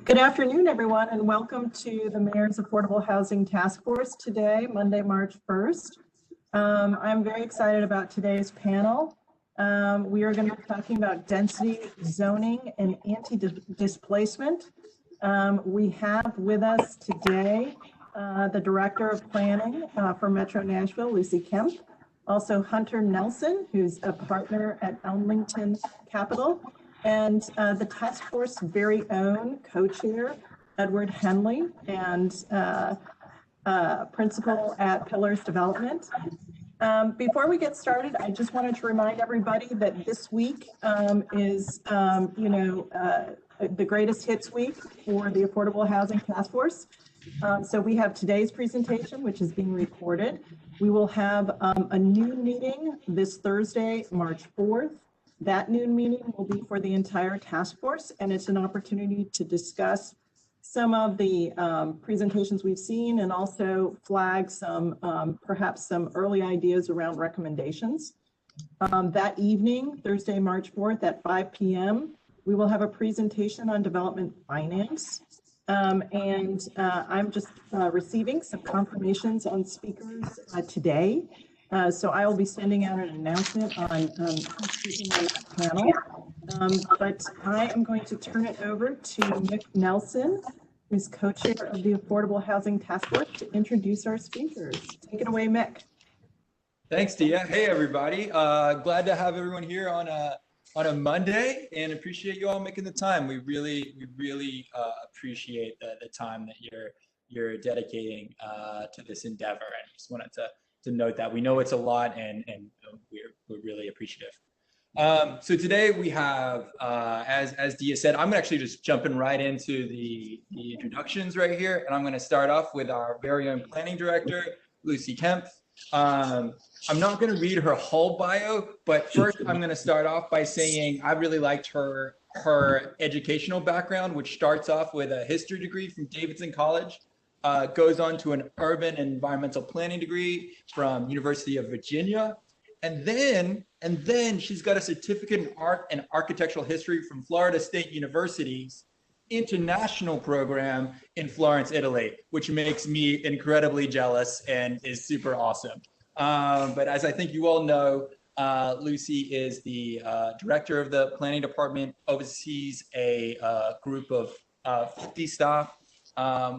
Good afternoon, everyone, and welcome to the Mayor's Affordable Housing Task Force today, Monday, March 1st. I'm very excited about today's panel. We are going to be talking about density, zoning, and anti-displacement. We have with us today the Director of Planning for Metro Nashville, Lucy Kemp. Also Hunter Nelson, who's a partner at Elmington Capital, and the task force very own co-chair, Edward Henley, and principal at Pillars Development. Before we get started, I just wanted to remind everybody that this week is, the greatest hits week for the Affordable Housing Task Force. So we have today's presentation, which is being recorded. We will have a noon meeting this Thursday, March 4th. That noon meeting will be for the entire task force, and it's an opportunity to discuss some of the presentations we've seen and also flag some, perhaps some early ideas around recommendations. That evening, Thursday, March 4th at 5 p.m., we will have a presentation on development finance. I'm just receiving some confirmations on speakers today. So I will be sending out an announcement on who's speaking on that panel. But I am going to turn it over to Mick Nelson, who's co-chair of the Affordable Housing Task Force, to introduce our speakers. Take it away, Mick. Thanks, Dia. Hey, everybody. Glad to have everyone here on a Monday, and appreciate you all making the time. We really appreciate the time that you're dedicating to this endeavor. And I just wanted to note that we know it's a lot, and we're really appreciative. So today we have, as Dia said, I'm actually just jumping right into the introductions right here, and I'm going to start off with our very own planning director, Lucy Kemp. I'm not going to read her whole bio, but first I'm going to start off by saying I really liked her educational background, which starts off with a history degree from Davidson College. Goes on to an urban and environmental planning degree from University of Virginia. And then she's got a certificate in art and architectural history from Florida State University's international program in Florence, Italy, which makes me incredibly jealous and is super awesome. But as I think you all know, Lucy is the director of the planning department, oversees a group of 50 staff,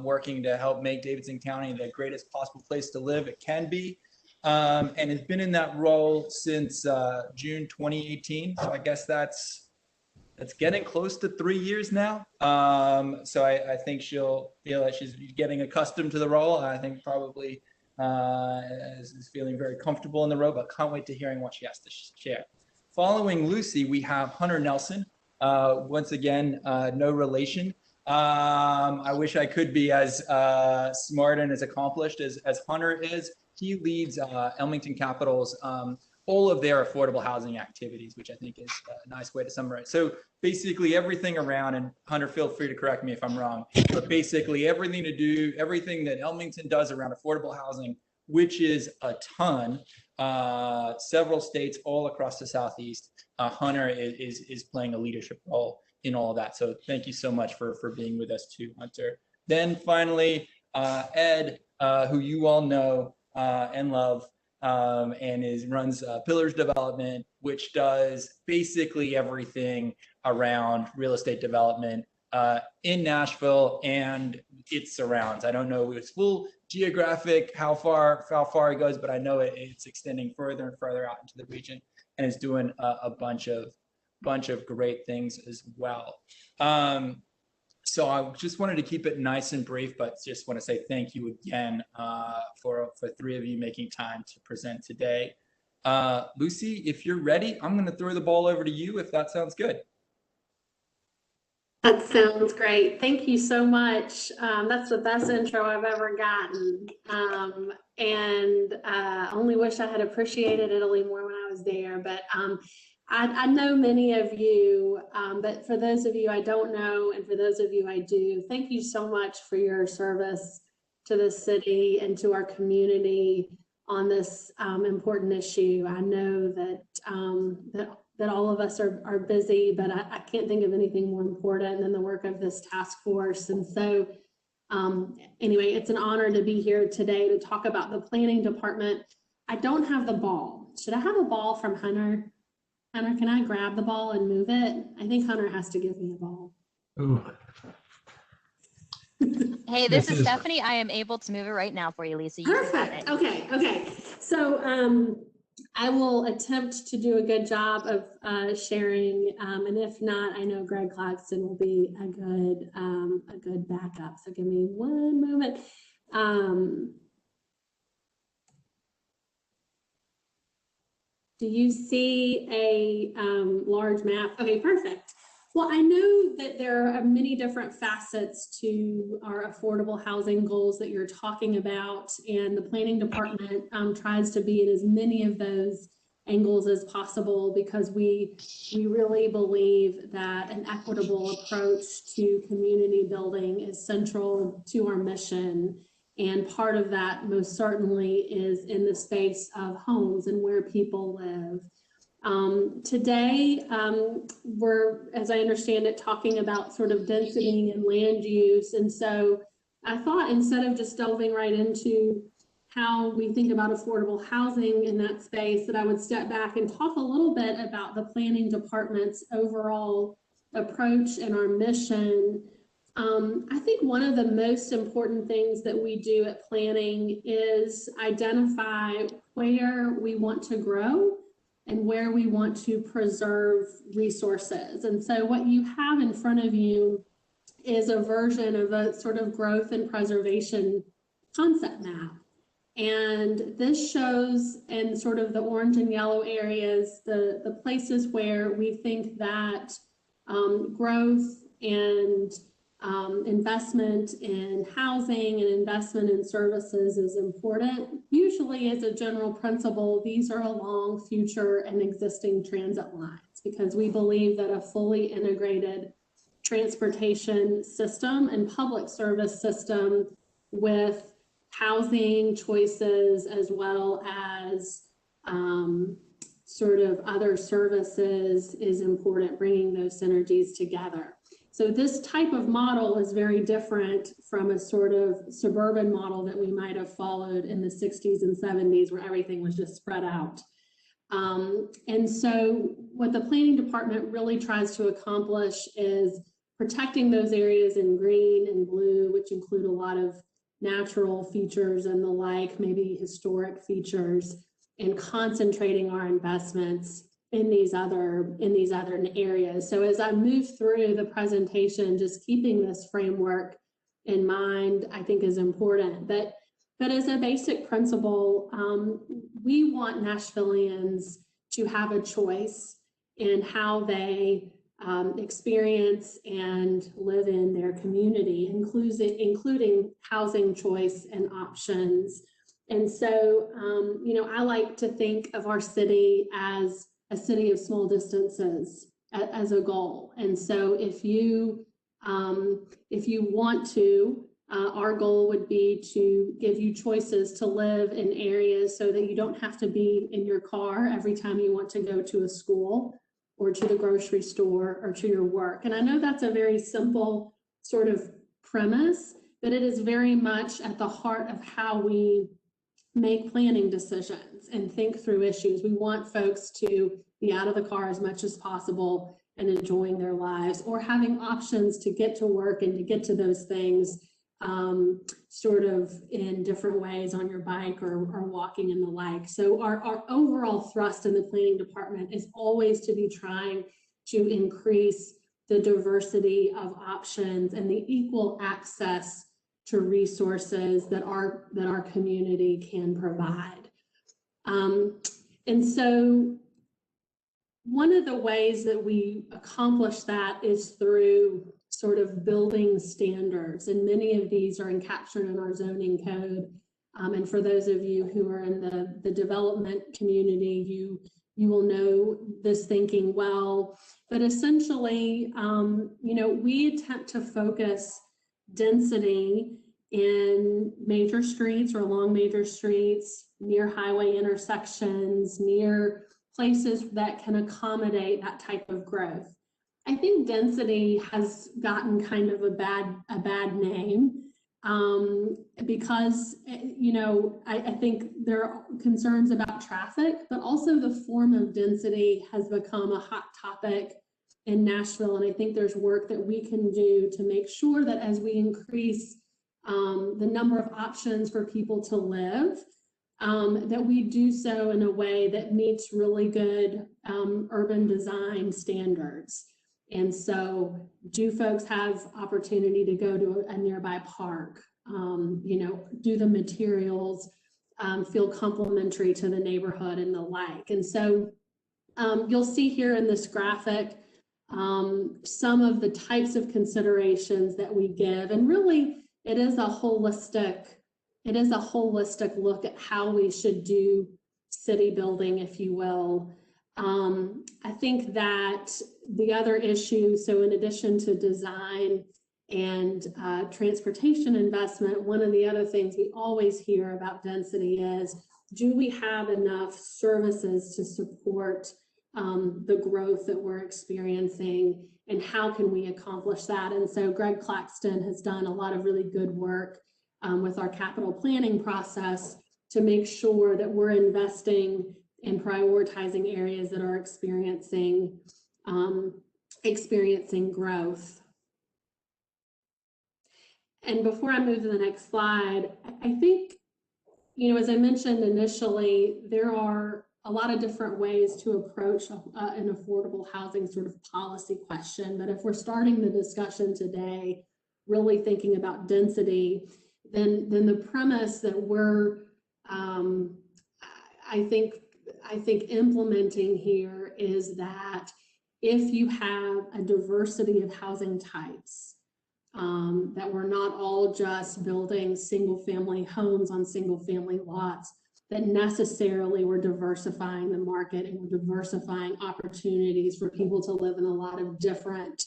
working to help make Davidson County the greatest possible place to live it can be, and has been in that role since June 2018. So I guess that's getting close to 3 years now. So I think she'll feel like she's getting accustomed to the role. I think probably is feeling very comfortable in the role, but can't wait to hearing what she has to share. Following Lucy, we have Hunter Nelson. Once again, no relation. I wish I could be as smart and as accomplished as Hunter is. He leads Elmington Capital's all of their affordable housing activities, which I think is a nice way to summarize. So basically everything around, and Hunter, feel free to correct me if I'm wrong, but basically everything that Elmington does around affordable housing, which is a ton, several states all across the Southeast, Hunter is playing a leadership role in all of that. So thank you so much for being with us too, Hunter. Then finally, Ed, who you all know and love, and runs Pillars Development, which does basically everything around real estate development in Nashville and its surrounds. I don't know its full geographic, how far it goes, but I know it's extending further and further out into the region, and is doing a bunch of great things as well. So I just wanted to keep it nice and brief, but just want to say thank you again for three of you making time to present today. Lucy, if you're ready, I'm going to throw the ball over to you, if that sounds good. That sounds great. Thank you so much. That's the best intro I've ever gotten. Only wish I had appreciated Italy more when I was there, but I know many of you, but for those of you I don't know, and for those of you I do, thank you so much for your service to the city and to our community on this important issue. I know that that all of us are busy, but I can't think of anything more important than the work of this task force. And so anyway, it's an honor to be here today to talk about the planning department. I don't have the ball. Should I have a ball from Hunter? Hunter, can I grab the ball and move it? I think Hunter has to give me a ball. Ooh. Hey, this is Stephanie. I am able to move it right now for you, Lisa. You can have it. Perfect. Okay. So I will attempt to do a good job of sharing, and if not, I know Greg Claxton will be a good backup. So give me one moment. Do you see a large map? Okay, perfect. Well, I know that there are many different facets to our affordable housing goals that you're talking about, and the planning department tries to be in as many of those angles as possible, because we really believe that an equitable approach to community building is central to our mission. And part of that most certainly is in the space of homes and where people live. Today, we're, as I understand it, talking about sort of density and land use. And so I thought, instead of just delving right into how we think about affordable housing in that space, that I would step back and talk a little bit about the planning department's overall approach and our mission. I think one of the most important things that we do at planning is identify where we want to grow and where we want to preserve resources. And so what you have in front of you is a version of a sort of growth and preservation concept map. And this shows in sort of the orange and yellow areas, the places where we think that growth and investment in housing and investment in services is important. Usually, as a general principle, these are along future and existing transit lines, because we believe that a fully integrated transportation system and public service system with housing choices as well as sort of other services is important, bringing those synergies together. So this type of model is very different from a sort of suburban model that we might have followed in the 60s and 70s, where everything was just spread out. And so what the planning department really tries to accomplish is protecting those areas in green and blue, which include a lot of natural features and the like, maybe historic features, and concentrating our investments in these other areas. So as I move through the presentation, just keeping this framework in mind, I think is important. But as a basic principle, we want Nashvillians to have a choice in how they experience and live in their community, including housing choice and options. And so, I like to think of our city as a city of small distances as a goal. And so if you want to, our goal would be to give you choices to live in areas so that you don't have to be in your car every time you want to go to a school or to the grocery store or to your work. And I know that's a very simple sort of premise, but it is very much at the heart of how we make planning decisions and think through issues. We want folks to be out of the car as much as possible and enjoying their lives, or having options to get to work and to get to those things sort of in different ways on your bike or walking and the like. So our overall thrust in the planning department is always to be trying to increase the diversity of options and the equal access to resources that our community can provide. And so one of the ways that we accomplish that is through sort of building standards, and many of these are captured in our zoning code. And for those of you who are in the development community, you will know this thinking well. But essentially, we attempt to focus density in major streets or along major streets, near highway intersections, near places that can accommodate that type of growth. I think density has gotten kind of a bad name because, you know, I think there are concerns about traffic, but also the form of density has become a hot topic in Nashville. And I think there's work that we can do to make sure that as we increase the number of options for people to live, that we do so in a way that meets really good urban design standards. And so do folks have opportunity to go to a nearby park? You know, do the materials feel complementary to the neighborhood and the like? And so you'll see here in this graphic some of the types of considerations that we give, and really it is a holistic look at how we should do city building, if you will. I think that the other issue, so in addition to design and transportation investment, one of the other things we always hear about density is, do we have enough services to support the growth that we're experiencing, and how can we accomplish that? And so Greg Claxton has done a lot of really good work with our capital planning process to make sure that we're investing and prioritizing areas that are experiencing growth. And before I move to the next slide, I think, you know, as I mentioned initially, there are a lot of different ways to approach an affordable housing sort of policy question. But if we're starting the discussion today, really thinking about density, then the premise that we're, I think implementing here is that if you have a diversity of housing types, that we're not all just building single family homes on single family lots, that necessarily we're diversifying the market and we're diversifying opportunities for people to live in a lot of different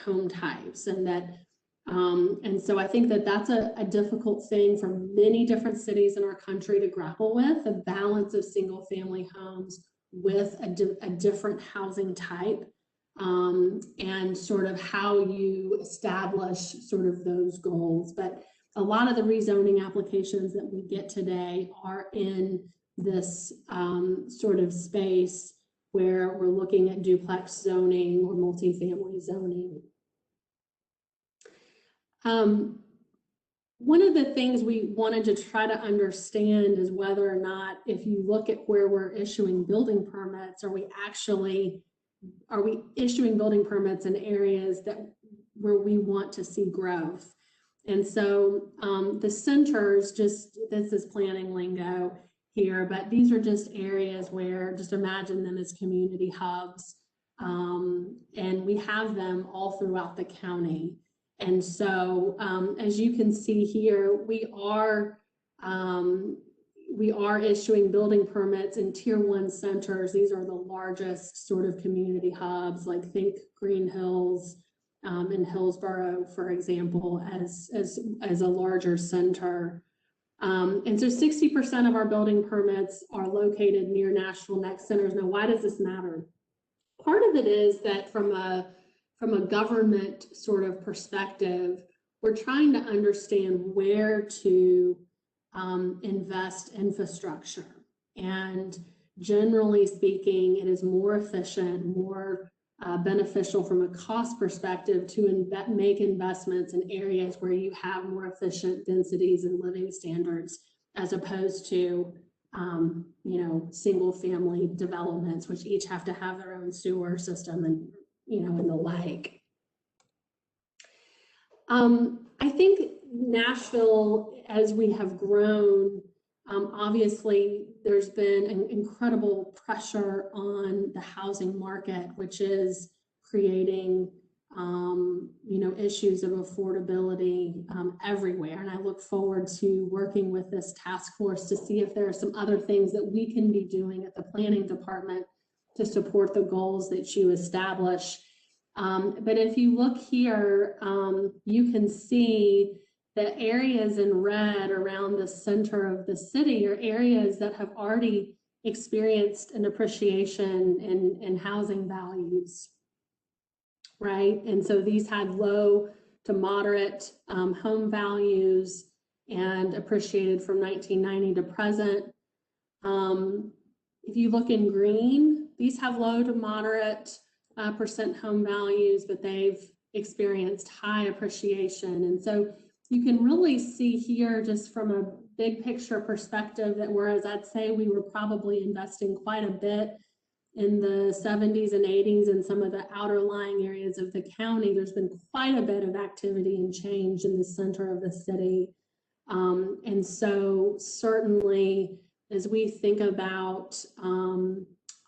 home types. And that and so I think that that's a difficult thing for many different cities in our country to grapple with, the balance of single family homes with a different housing type, and sort of how you establish sort of those goals. But a lot of the rezoning applications that we get today are in this sort of space where we're looking at duplex zoning or multifamily zoning. One of the things we wanted to try to understand is whether or not, if you look at where we're issuing building permits, are we issuing building permits in areas where we want to see growth? And so the centers, this is planning lingo here, but these are just areas where, just imagine them as community hubs, and we have them all throughout the county. And so as you can see here, we are issuing building permits in Tier 1 centers. These are the largest sort of community hubs, like think Green Hills in Hillsborough, for example, as a larger center. And so 60% of our building permits are located near Nashville Next centers. Now, why does this matter? Part of it is that from a government sort of perspective, we're trying to understand where to invest infrastructure. And generally speaking, it is more efficient, more beneficial from a cost perspective to make investments in areas where you have more efficient densities and living standards, as opposed to you know, single family developments, which each have to have their own sewer system and, you know, and the like. I think Nashville, as we have grown, obviously there's been an incredible pressure on the housing market, which is creating, you know, issues of affordability everywhere. And I look forward to working with this task force to see if there are some other things that we can be doing at the planning department to support the goals that you establish. But if you look here, you can see the areas in red around the center of the city are areas that have already experienced an appreciation in housing values, right? And so these had low to moderate home values and appreciated from 1990 to present. If you look in green, these have low to moderate percent home values, but they've experienced high appreciation. And so you can really see here, just from a big picture perspective, that whereas I'd say we were probably investing quite a bit in the 70s and 80s in some of the outer lying areas of the county, there's been quite a bit of activity and change in the center of the city. And so certainly, as we think about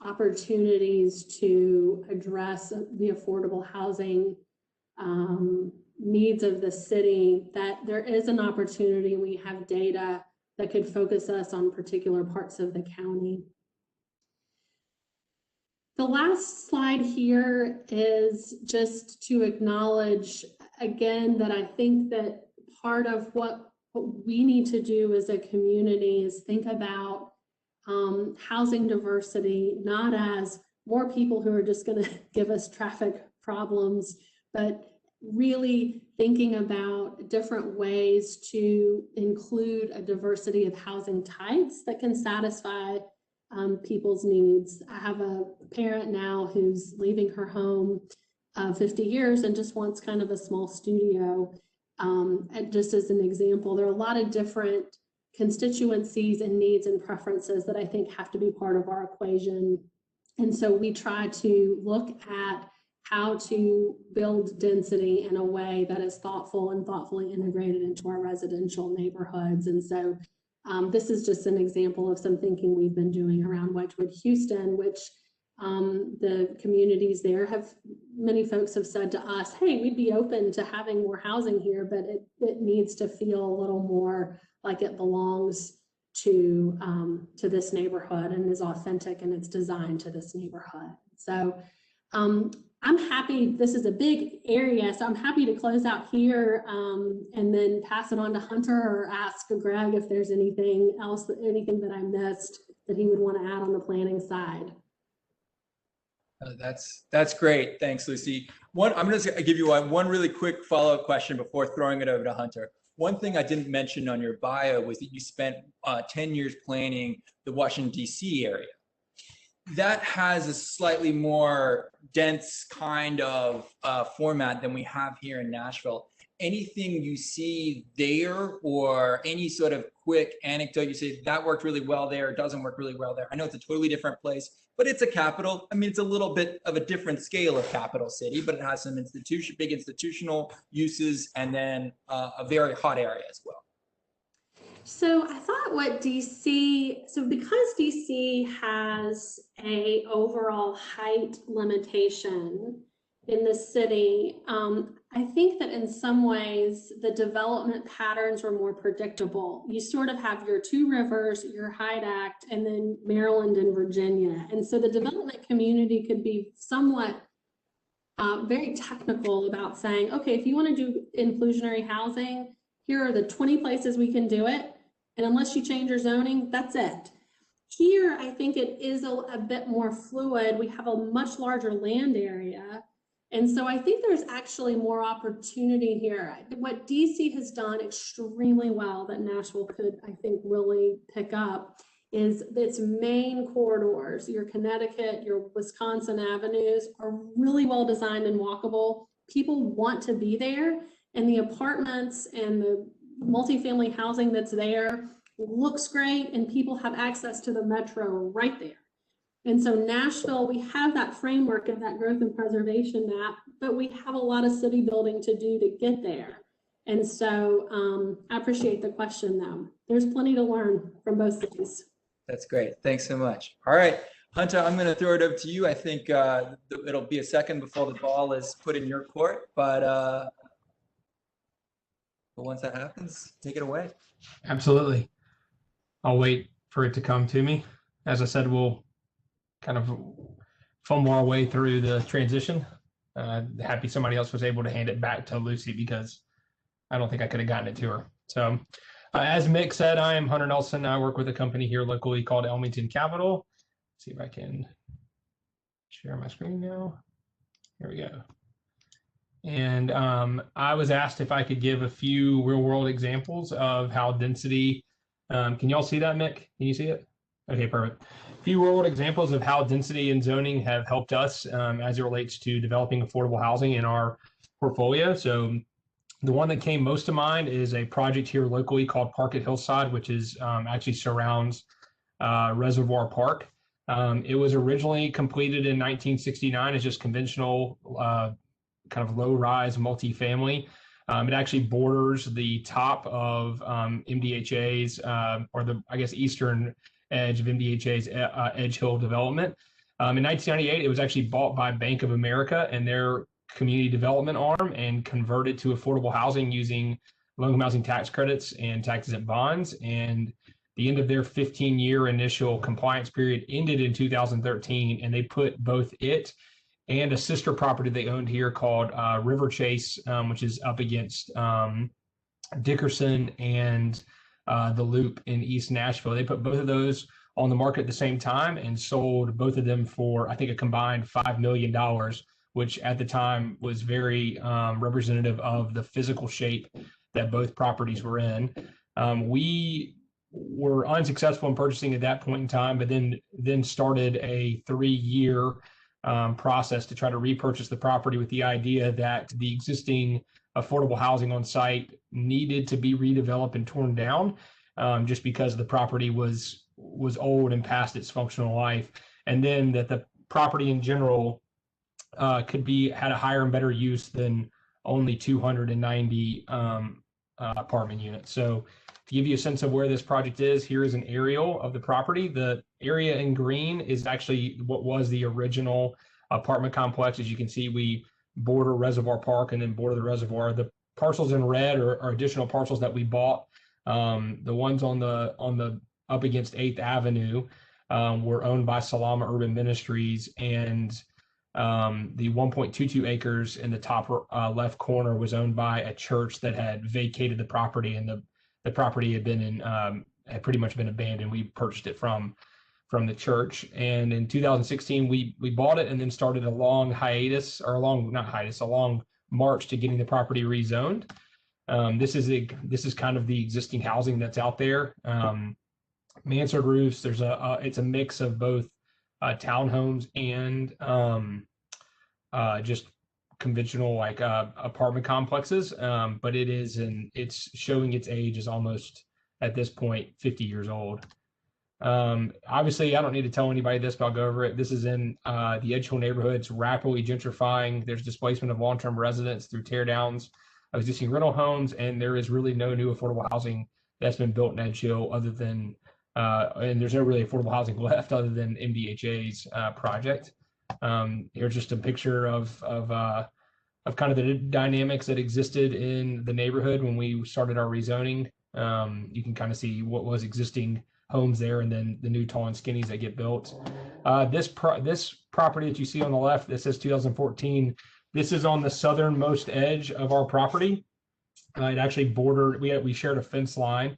opportunities to address the affordable housing needs of the city, that there is an opportunity. We have data that could focus us on particular parts of the county. The last slide here is just to acknowledge again that I think that part of what we need to do as a community is think about housing diversity, not as more people who are just going to give us traffic problems, but really thinking about different ways to include a diversity of housing types that can satisfy people's needs. I have a parent now who's leaving her home 50 years and just wants kind of a small studio. And just as an example, there are a lot of different constituencies and needs and preferences that I think have to be part of our equation. And so we try to look at how to build density in a way that is thoughtful and thoughtfully integrated into our residential neighborhoods. And so this is just an example of some thinking we've been doing around Wedgwood, Houston, which the communities there have, many folks have said to us, hey, we'd be open to having more housing here, but it needs to feel a little more like it belongs to this neighborhood and is authentic and it's designed to this neighborhood. So I'm happy, this is a big area, so I'm happy to close out here and then pass it on to Hunter or ask Greg if there's anything else, anything that I missed that he would want to add on the planning side. That's great. Thanks, Lucy. I'm going to give you one really quick follow-up question before throwing it over to Hunter. One thing I didn't mention on your bio was that you spent 10 years planning the Washington, D.C. area. That has a slightly more dense kind of format than we have here in Nashville. Anything you see there, or any sort of quick anecdote you say that worked really well there, it doesn't work really well there? I know it's a totally different place, but it's a capital. I mean, it's a little bit of a different scale of capital city, but it has some big institutional uses, and then a very hot area as well. So I thought because DC has a overall height limitation in the city, I think that in some ways the development patterns were more predictable. You sort of have your two rivers, your Hyde Act, and then Maryland and Virginia. And so the development community could be somewhat very technical about saying, okay, if you want to do inclusionary housing, here are the 20 places we can do it. And unless you change your zoning, that's it. Here, I think it is a bit more fluid. We have a much larger land area. And so I think there's actually more opportunity here. What DC has done extremely well that Nashville could, I think, really pick up is its main corridors. Your Connecticut, your Wisconsin avenues are really well designed and walkable. People want to be there, and the apartments and the multifamily housing that's there looks great, and people have access to the metro right there. And so Nashville, we have that framework of that growth and preservation map, but we have a lot of city building to do to get there. And so I appreciate the question though. There's plenty to learn from both cities. That's great. Thanks so much. All right, Hunter, I'm going to throw it over to you. I think it'll be a second before the ball is put in your court, but once that happens, take it away. Absolutely. I'll wait for it to come to me. As I said, we'll kind of fumble our way through the transition. Happy somebody else was able to hand it back to Lucy because I don't think I could have gotten it to her. So As Mick said, I am Hunter Nelson. I work with a company here locally called Elmington Capital. Let's see if I can share my screen now. Here we go. And I was asked if I could give a few real world examples of how density, can y'all see that, Mick? Can you see it? Okay, perfect. A few real world examples of how density and zoning have helped us as it relates to developing affordable housing in our portfolio. So the one that came most to mind is a project here locally called Park at Hillside, which is actually surrounds Reservoir Park. It was originally completed in 1969 as just conventional kind of low-rise multifamily. It actually borders the top of MDHA's, or the, I guess, eastern edge of MDHA's Edge Hill development. In 1998, it was actually bought by Bank of America and their community development arm and converted to affordable housing using low-income housing tax credits and tax-exempt bonds. And the end of their 15-year initial compliance period ended in 2013, and they put both it and a sister property they owned here called River Chase, which is up against Dickerson and the Loop in East Nashville. They put both of those on the market at the same time and sold both of them for, I think, a combined $5 million, which at the time was very representative of the physical shape that both properties were in. We were unsuccessful in purchasing at that point in time, but then started a 3-year process to try to repurchase the property with the idea that the existing affordable housing on site needed to be redeveloped and torn down, just because the property was old and past its functional life, and then that the property in general had a higher and better use than only 290 apartment units. So to give you a sense of where this project is, here is an aerial of the property. The area in green is actually what was the original apartment complex. As you can see, we border Reservoir Park and then border the reservoir. The parcels in red are additional parcels that we bought. The ones on the up against 8th Avenue were owned by Salama Urban Ministries, and the 1.22 acres in the top left corner was owned by a church that had vacated the property, and the property had pretty much been abandoned. We purchased it from the church, and in 2016 we bought it and then started a long march to getting the property rezoned. This is kind of the existing housing that's out there. Mansard roofs. It's a mix of both townhomes and just conventional apartment complexes, but it's showing its age is almost at this point 50 years old. Obviously, I don't need to tell anybody this, but I'll go over it. This is in the Edge Hill neighborhood. It's rapidly gentrifying. There's displacement of long-term residents through tear downs of existing rental homes, and there is really no new affordable housing that's been built in Edge Hill other than, and there's no really affordable housing left other than MDHA's project. Here's just a picture of kind of the dynamics that existed in the neighborhood when we started our rezoning. You can kind of see what was existing homes there, and then the new tall and skinnies that get built. This property that you see on the left, that says 2014, this is on the southernmost edge of our property. It actually bordered, we shared a fence line.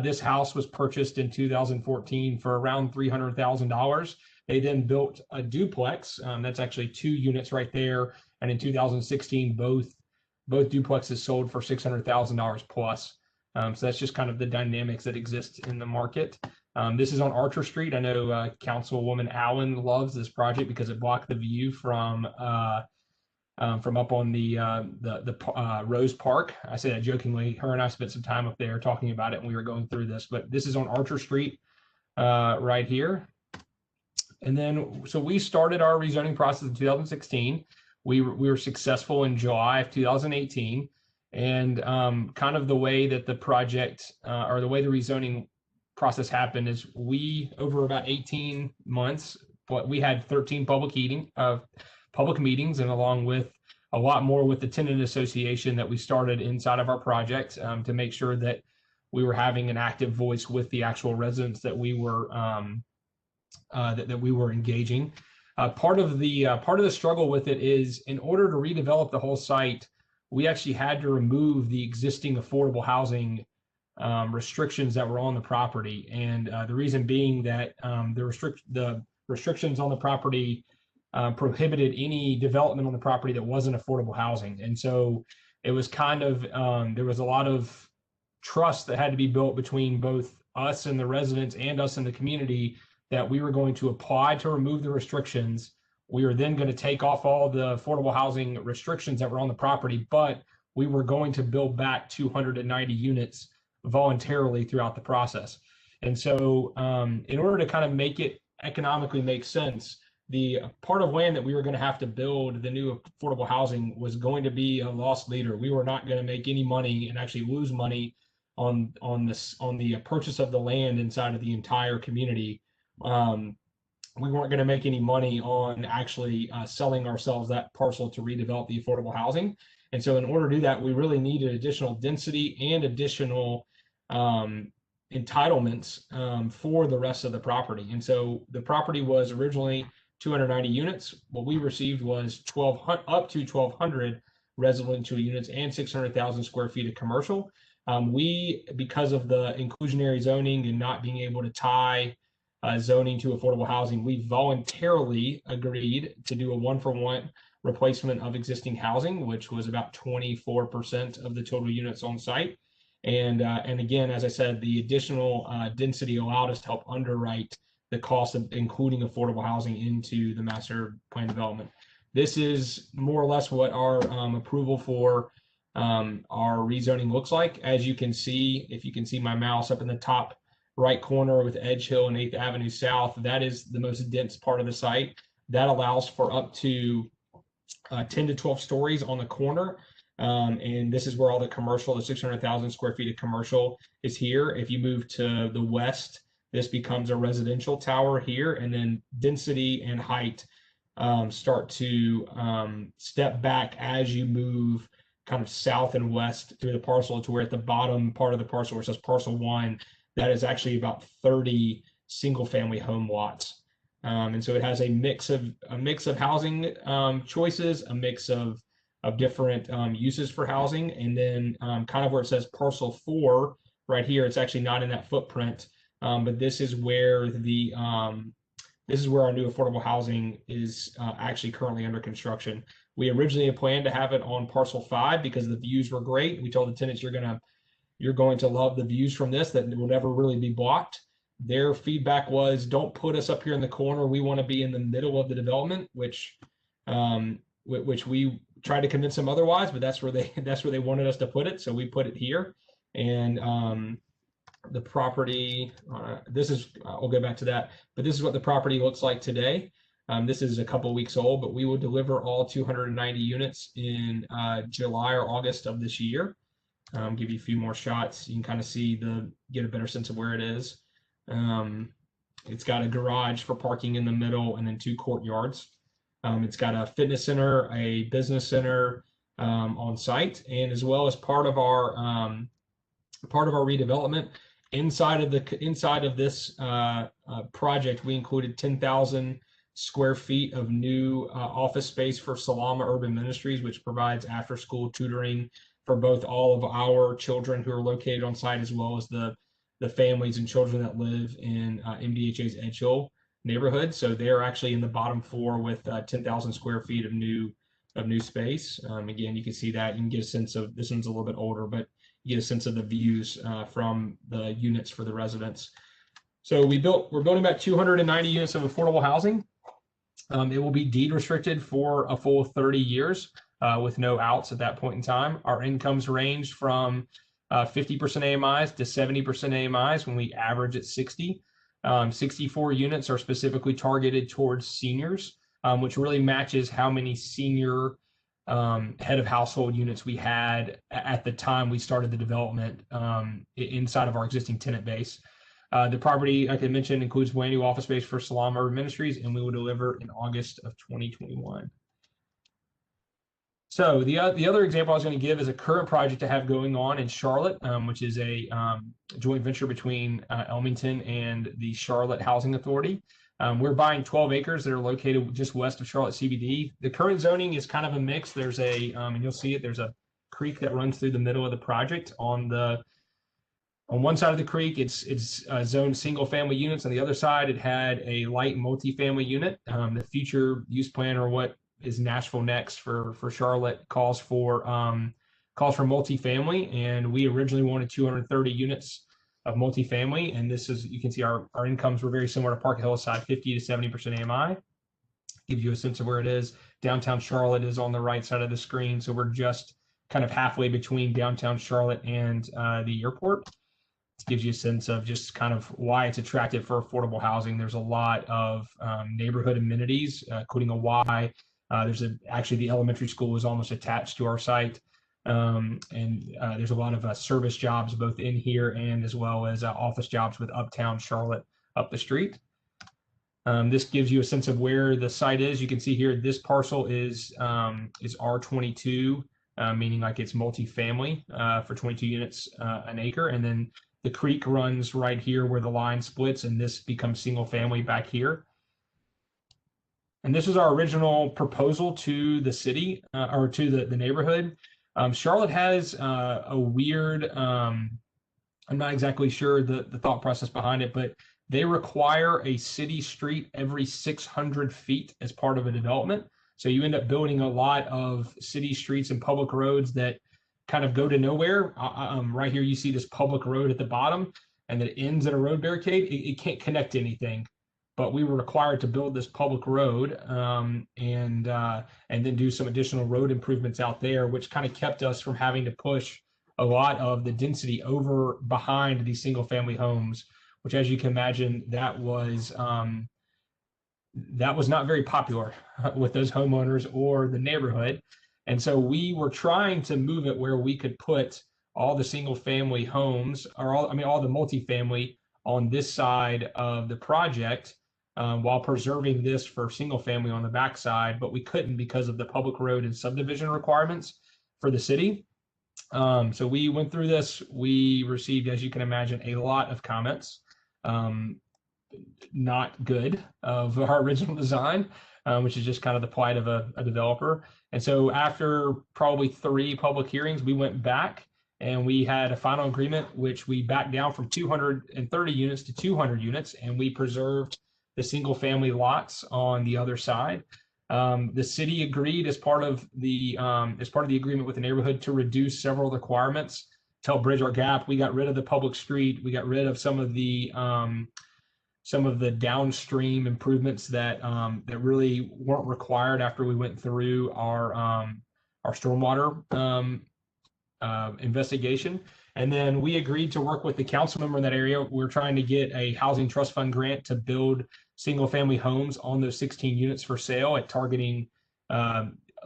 This house was purchased in 2014 for around $300,000. They then built a duplex. That's actually 2 units right there. And in 2016, both duplexes sold for $600,000 plus. So that's just kind of the dynamics that exist in the market. This is on Archer Street. I know Councilwoman Allen loves this project because it blocked the view from up on the Rose Park. I say that jokingly. Her and I spent some time up there talking about it, and we were going through this. But this is on Archer Street right here. And then, so we started our rezoning process in 2016. We were successful in July of 2018. And kind of the way that the project or the way the rezoning process happened is over about 18 months, but we had 13 public meetings, and along with a lot more with the tenant association that we started inside of our project to make sure that we were having an active voice with the actual residents that we were that we were engaging. Part of the struggle with it is, in order to redevelop the whole site, we actually had to remove the existing affordable housing restrictions that were on the property. And the reason being that the restrictions on the property prohibited any development on the property that wasn't affordable housing. And so it was kind of, there was a lot of trust that had to be built between both us and the residents and us in the community that we were going to apply to remove the restrictions. We were then going to take off all the affordable housing restrictions that were on the property, but we were going to build back 290 units voluntarily throughout the process. And so in order to kind of make it economically make sense, the part of land that we were going to have to build the new affordable housing was going to be a loss leader. We were not going to make any money and actually lose money on the purchase of the land inside of the entire community. We weren't going to make any money on actually selling ourselves that parcel to redevelop the affordable housing. And so in order to do that, we really needed additional density and additional entitlements for the rest of the property. And so the property was originally 290 units. What we received was up to 1,200 residential units and 600,000 square feet of commercial. Because of the inclusionary zoning and not being able to tie zoning to affordable housing, we voluntarily agreed to do a 1-for-1 replacement of existing housing, which was about 24% of the total units on site. And again, as I said, the additional density allowed us to help underwrite the cost of including affordable housing into the master plan development. This is more or less what our approval for our rezoning looks like. As you can see, if you can see my mouse up in the top right corner with Edge Hill and 8th Avenue South, that is the most dense part of the site. That allows for up to 10 to 12 stories on the corner. And this is where all the commercial, the 600,000 square feet of commercial is here. If you move to the west, this becomes a residential tower here, and then density and height start to step back as you move kind of south and west through the parcel to where at the bottom part of the parcel where it says parcel 1, that is actually about 30 single family home lots. And so it has a mix of housing choices, a mix of different uses for housing. And then kind of where it says parcel 4 right here, it's actually not in that footprint, but this is where our new affordable housing is actually currently under construction. We originally had planned to have it on parcel 5 because the views were great. We told the tenants, you're going to love the views from this, that will never really be blocked. Their feedback was, don't put us up here in the corner. We want to be in the middle of the development, which we tried to convince them otherwise, but that's where they wanted us to put it. So we put it here. And the property, I'll go back to that, but this is what the property looks like today. This is a couple weeks old, but we will deliver all 290 units in July or August of this year. Give you a few more shots. You can kind of get a better sense of where it is. It's got a garage for parking in the middle and then 2 courtyards. It's got a fitness center, a business center on site, and as well as part of our redevelopment inside of this project, we included 10,000 square feet of new office space for Salama Urban Ministries, which provides after-school tutoring for both all of our children who are located on site, as well as the families and children that live in MDHA's Edge Hill neighborhood. So they're actually in the bottom floor with 10,000 square feet of new space. Again, you can see that. You can get a sense of, this one's a little bit older, but you get a sense of the views from the units for the residents. So we're building about 290 units of affordable housing. It will be deed restricted for a full 30 years with no outs at that point in time. Our incomes range from 50% AMIs to 70% AMIs when we average at 60. 64 units are specifically targeted towards seniors, which really matches how many senior head of household units we had at the time we started the development inside of our existing tenant base. The property, like I mentioned, includes brand new office space for Salama Urban Ministries, and we will deliver in August of 2021. So the other example I was going to give is a current project I have going on in Charlotte, which is a joint venture between Elmington and the Charlotte Housing Authority. We're buying 12 acres that are located just west of Charlotte CBD. The current zoning is kind of a mix. There's and you'll see it, there's a creek that runs through the middle of the project on the On one side of the creek, it's zoned single family units. On the other side, it had a light multifamily unit. The future use plan, or what is Nashville next for Charlotte, calls for multifamily, and we originally wanted 230 units of multifamily. And this is, you can see our incomes were very similar to Park Hillside, 50 to 70% AMI. Gives you a sense of where it is. Downtown Charlotte is on the right side of the screen, so we're just kind of halfway between downtown Charlotte and the airport. It gives you a sense of just kind of why it's attractive for affordable housing. There's a lot of neighborhood amenities, including a Y. Actually, the elementary school is almost attached to our site. And there's a lot of service jobs both in here and as well as office jobs with Uptown Charlotte up the street. This gives you a sense of where the site is. You can see here, this parcel is R22, meaning like it's multifamily for 22 units an acre. And then the creek runs right here where the line splits, and this becomes single family back here. And this is our original proposal to the city or to the neighborhood. Charlotte has a weird, I'm not exactly sure the thought process behind it, but they require a city street every 600 feet as part of a development. So you end up building a lot of city streets and public roads that kind of go to nowhere. Right here, you see this public road at the bottom, and that ends at a road barricade. It can't connect to anything. But we were required to build this public road and then do some additional road improvements out there, which kind of kept us from having to push a lot of the density over behind these single family homes, which, as you can imagine, that was not very popular with those homeowners or the neighborhood. And so we were trying to move it where we could put all the single family homes, or all the multifamily on this side of the project, while preserving this for single family on the backside, but we couldn't because of the public road and subdivision requirements for the city. So we went through this. We received, as you can imagine, a lot of comments, not good, of our original design, which is just kind of the plight of a developer. And so after probably 3 public hearings, we went back and we had a final agreement, which we backed down from 230 units to 200 units, and we preserved the single family lots on the other side. The city agreed as part of the agreement with the neighborhood to reduce several requirements to help bridge our gap. We got rid of the public street. We got rid of some of the downstream improvements that really weren't required after we went through our stormwater investigation. And then we agreed to work with the council member in that area. We're trying to get a housing trust fund grant to build single family homes on those 16 units for sale at targeting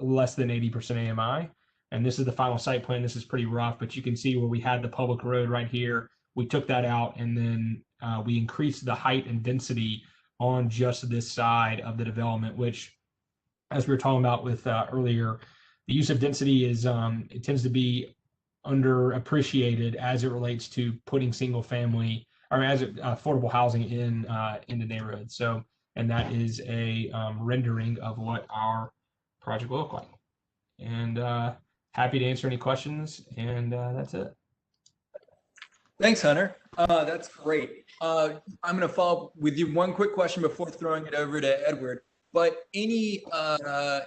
less than 80% AMI. And this is the final site plan. This is pretty rough, but you can see where we had the public road right here. We took that out, and then we increased the height and density on just this side of the development, which, as we were talking about with earlier, the use of density is it tends to be underappreciated as it relates to putting single family or as affordable housing in the neighborhood. So, and that is a rendering of what our project will look like. And happy to answer any questions. And that's it. Thanks, Hunter. That's great. I'm going to follow up with you one quick question before throwing it over to Edward. But you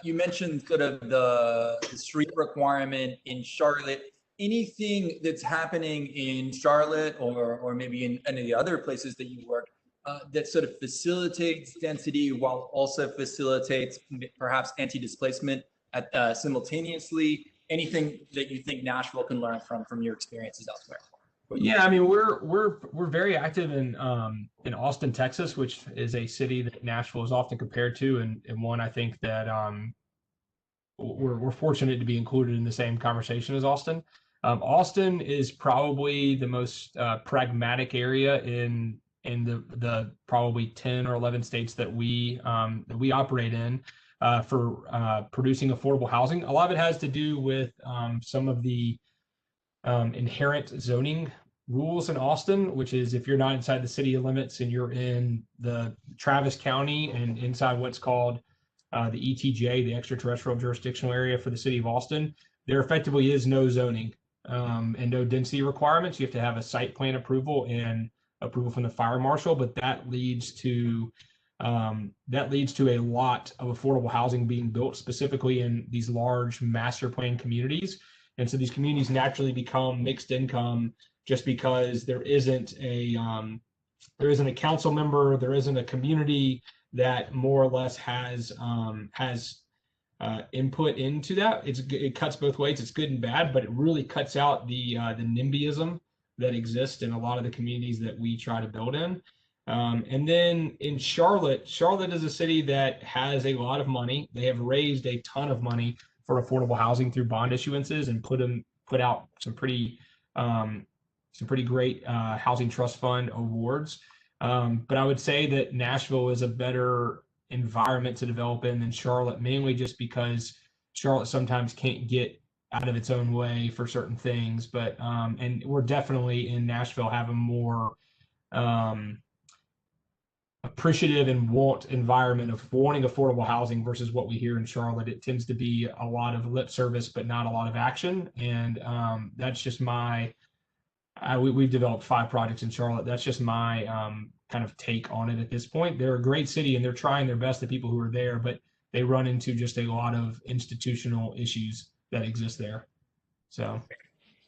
mentioned sort of the street requirement in Charlotte. Anything that's happening in Charlotte or maybe in any of the other places that you work that sort of facilitates density while also facilitates perhaps anti-displacement simultaneously? Anything that you think Nashville can learn from your experiences elsewhere? Yeah, I mean, we're very active in Austin, Texas, which is a city that Nashville is often compared to, and one I think that we're fortunate to be included in the same conversation as Austin. Austin is probably the most pragmatic area in the probably 10 or 11 states that we operate in for producing affordable housing. A lot of it has to do with some of the inherent zoning rules in Austin, which is if you're not inside the city limits and you're in the Travis County and inside what's called the ETJ, the extraterrestrial jurisdictional area for the city of Austin, there effectively is no zoning and no density requirements. You have to have a site plan approval and approval from the fire marshal, but that leads to a lot of affordable housing being built specifically in these large master plan communities. And so these communities naturally become mixed income just because there isn't a council member, there isn't a community that more or less has input into that. It cuts both ways. It's good and bad, but it really cuts out the NIMBYism that exists in a lot of the communities that we try to build in. And then in Charlotte is a city that has a lot of money. They have raised a ton of money for affordable housing through bond issuances and put out some pretty great housing trust fund awards. But I would say that Nashville is a better environment to develop in than Charlotte, mainly just because Charlotte sometimes can't get out of its own way for certain things. But and we're definitely in Nashville have a more appreciative and environment of wanting affordable housing versus what we hear in Charlotte. It tends to be a lot of lip service, but not a lot of action. And that's just we've developed 5 projects in Charlotte. That's just my kind of take on it at this point. They're a great city and they're trying their best, the people who are there, but they run into just a lot of institutional issues that exist there. So.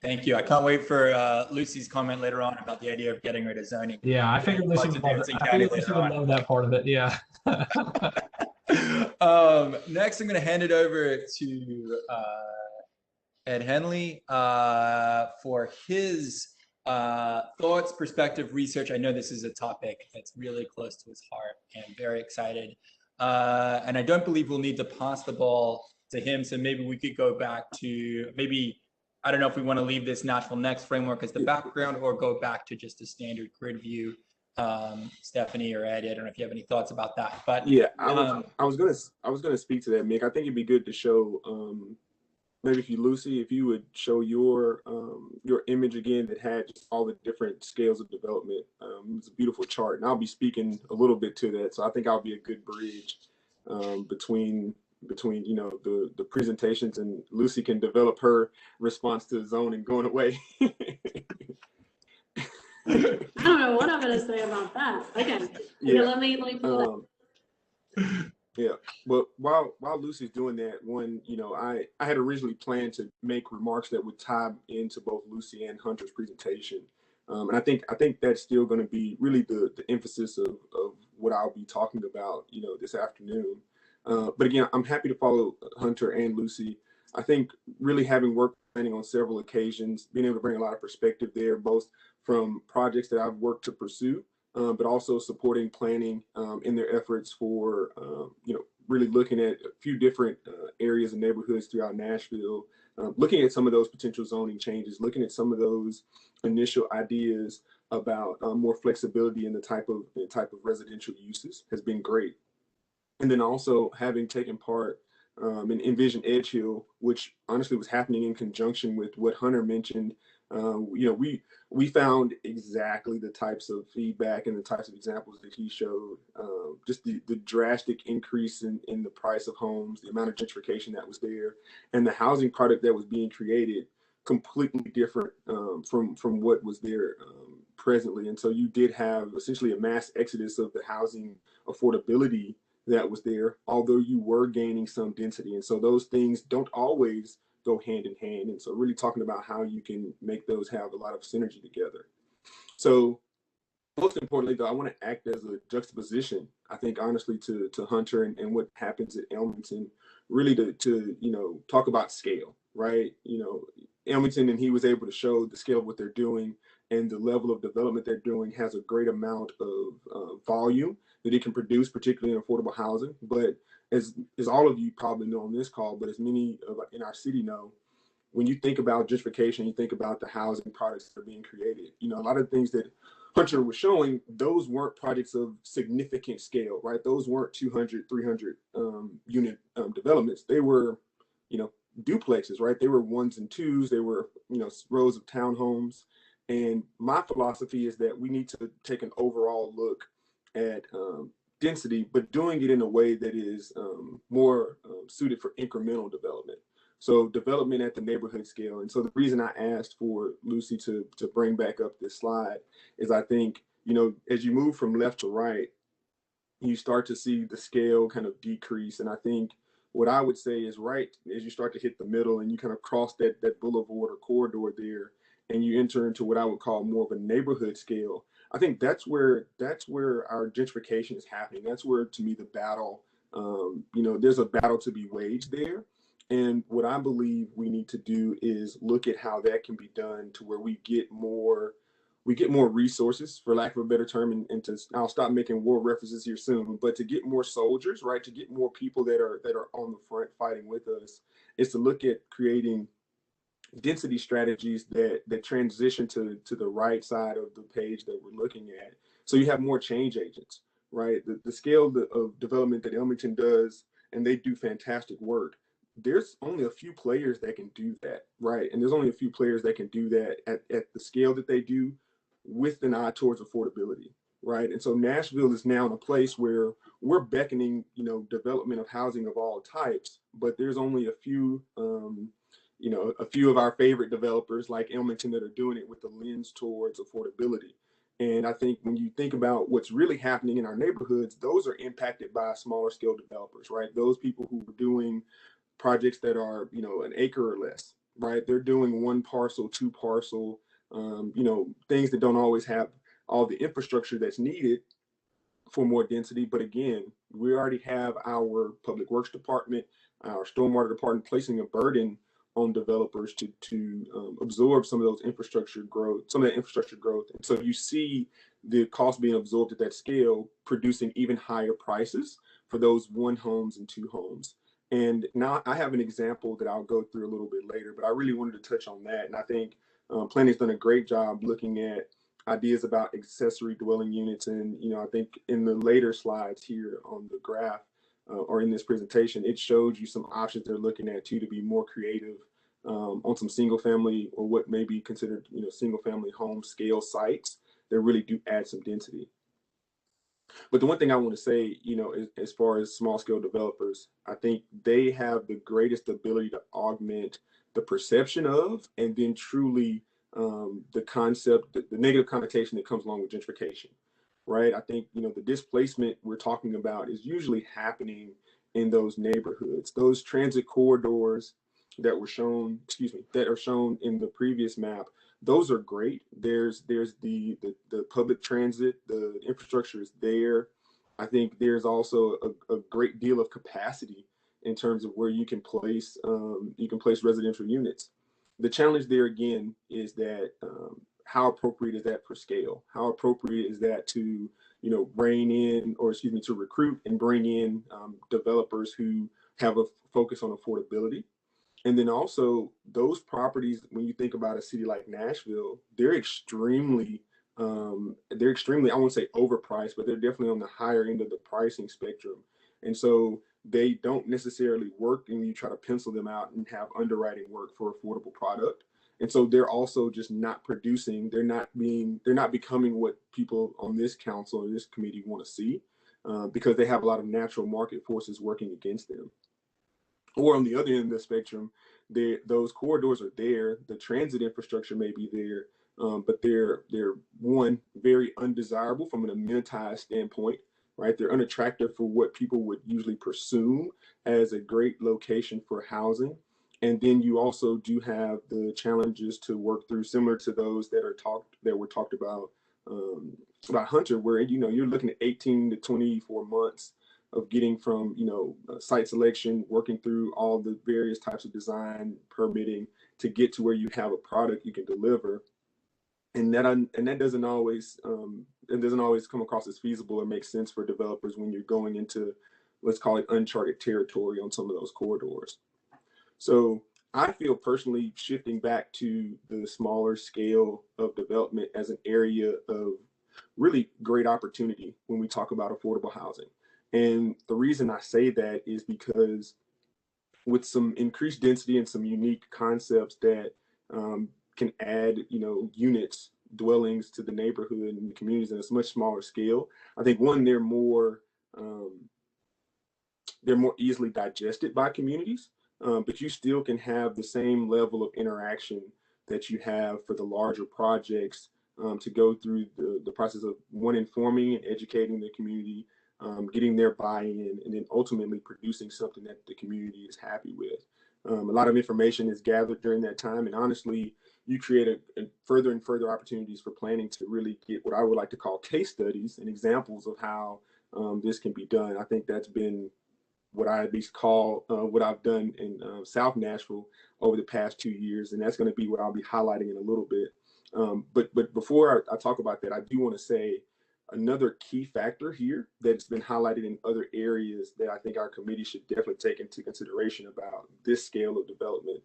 Thank you. I can't wait for Lucy's comment later on about the idea of getting rid of zoning. Yeah, I figured Lucy would love that part of it. Yeah. Next, I'm going to hand it over to Ed Henley for his thoughts, perspective, research. I know this is a topic that's really close to his heart and very excited. And I don't believe we'll need to pass the ball to him. So maybe we could go back to I don't know if we want to leave this Nashville Next framework as the background or go back to just a standard grid view. Stephanie or Ed, I don't know if you have any thoughts about that. But yeah, I was gonna speak to that, Mick. I think it'd be good to show maybe Lucy, if you would show your image again that had just all the different scales of development. It's a beautiful chart, and I'll be speaking a little bit to that. So I think I'll be a good bridge between the presentations, and Lucy can develop her response to zoning going away. I don't know what I'm going to say about that. Okay. Yeah. Let me pull that. Yeah. But while Lucy's doing that, I had originally planned to make remarks that would tie into both Lucy and Hunter's presentation. And I think that's still going to be really the emphasis of what I'll be talking about, this afternoon. But again, I'm happy to follow Hunter and Lucy. I think really having worked planning on several occasions, being able to bring a lot of perspective there, both from projects that I've worked to pursue, but also supporting planning in their efforts for, really looking at a few different areas and neighborhoods throughout Nashville, looking at some of those potential zoning changes, looking at some of those initial ideas about more flexibility in the type of residential uses has been great. And then also having taken part in Envision Edge Hill, which honestly was happening in conjunction with what Hunter mentioned. We found exactly the types of feedback and the types of examples that he showed, just the drastic increase in the price of homes, the amount of gentrification that was there, and the housing product that was being created completely different from what was there presently. And so you did have essentially a mass exodus of the housing affordability that was there, although you were gaining some density. And so those things don't always go hand in hand. And so really talking about how you can make those have a lot of synergy together. So most importantly, though, I want to act as a juxtaposition, I think, honestly, to Hunter and what happens at Elmington, really to talk about scale, right? Elmington, and he was able to show the scale of what they're doing and the level of development they're doing has a great amount of volume that it can produce, particularly in affordable housing. But as all of you probably know on this call, but as many in our city know, when you think about gentrification, you think about the housing products that are being created. A lot of things that Hunter was showing, those weren't projects of significant scale, right? Those weren't 200, 300 unit developments. They were, duplexes, right? They were ones and twos. They were, rows of townhomes. And my philosophy is that we need to take an overall look at density, but doing it in a way that is more suited for incremental development. So development at the neighborhood scale. And so the reason I asked for Lucy to bring back up this slide is I think, you know, as you move from left to right, you start to see the scale kind of decrease. And I think what I would say is right as you start to hit the middle and you kind of cross that boulevard or corridor there, and you enter into what I would call more of a neighborhood scale. I think that's where our gentrification is happening. That's where, to me, the battle, you know, there's a battle to be waged there. And what I believe we need to do is look at how that can be done to where we get more resources, for lack of a better term, and to, I'll stop making war references here soon, but to get more soldiers, right, to get more people that are on the front fighting with us, is to look at creating density strategies that transition to the right side of the page that we're looking at. So you have more change agents, right? The scale of development that Elmington does, and they do fantastic work. There's only a few players that can do that, right? And there's only a few players that can do that at the scale that they do, with an eye towards affordability, right? And so Nashville is now in a place where we're beckoning, you know, development of housing of all types, but there's only a few, you know, a few of our favorite developers like Elmington that are doing it with the lens towards affordability. And I think when you think about what's really happening in our neighborhoods, those are impacted by smaller scale developers, right? Those people who are doing projects that are, you know, an acre or less, right? They're doing one parcel, two parcel, you know, things that don't always have all the infrastructure that's needed for more density. But again, we already have our public works department, our stormwater department placing a burden on developers to absorb some of those infrastructure growth, some of that infrastructure growth. And so you see the cost being absorbed at that scale, producing even higher prices for those one homes and two homes. And now I have an example that I'll go through a little bit later, but I really wanted to touch on that. And I think planning's done a great job looking at ideas about accessory dwelling units. And, you know, I think in the later slides here on the graph or in this presentation, it showed you some options they're looking at too to be more creative on some single family or what may be considered, you know, single family home scale sites that really do add some density. But the one thing I want to say, you know, as far as small scale developers, I think they have the greatest ability to augment the perception of, and then truly the concept, the negative connotation that comes along with gentrification, right? I think, you know, the displacement we're talking about is usually happening in those neighborhoods, those transit corridors that were shown, that are shown in the previous map. Those are great. There's the public transit, the infrastructure is there. I think there's also a great deal of capacity in terms of where you can place residential units. The challenge there again is that how appropriate is that for scale? How appropriate is that to, you know, to recruit and bring in developers who have a focus on affordability? And then also those properties, when you think about a city like Nashville, they're extremely, I won't say overpriced, but they're definitely on the higher end of the pricing spectrum. And so they don't necessarily work, and you try to pencil them out and have underwriting work for affordable product. And so they're also just not producing, they're not becoming what people on this council or this committee want to see because they have a lot of natural market forces working against them. Or on the other end of the spectrum, those corridors are there, the transit infrastructure may be there, but they're one, very undesirable from an amenitized standpoint, right? They're unattractive for what people would usually presume as a great location for housing. And then you also do have the challenges to work through, similar to those that were talked about Hunter, where, you know, you're looking at 18 to 24 months of getting from, you know, site selection, working through all the various types of design, permitting to get to where you have a product you can deliver. And that doesn't always come across as feasible or make sense for developers when you're going into, let's call it, uncharted territory on some of those corridors. So I feel personally shifting back to the smaller scale of development as an area of really great opportunity when we talk about affordable housing. And the reason I say that is because with some increased density and some unique concepts that can add, you know, units, dwellings to the neighborhood and the communities in a much smaller scale, I think one, they're more easily digested by communities. but you still can have the same level of interaction that you have for the larger projects, to go through the process of one, informing and educating the community, getting their buy-in, and then ultimately producing something that the community is happy with. A lot of information is gathered during that time, and honestly, you create a further and further opportunities for planning to really get what I would like to call case studies and examples of how this can be done. I think that's been what I at least call what I've done in South Nashville over the past 2 years, and that's going to be what I'll be highlighting in a little bit. But before I talk about that, I do want to say another key factor here that's been highlighted in other areas that I think our committee should definitely take into consideration about this scale of development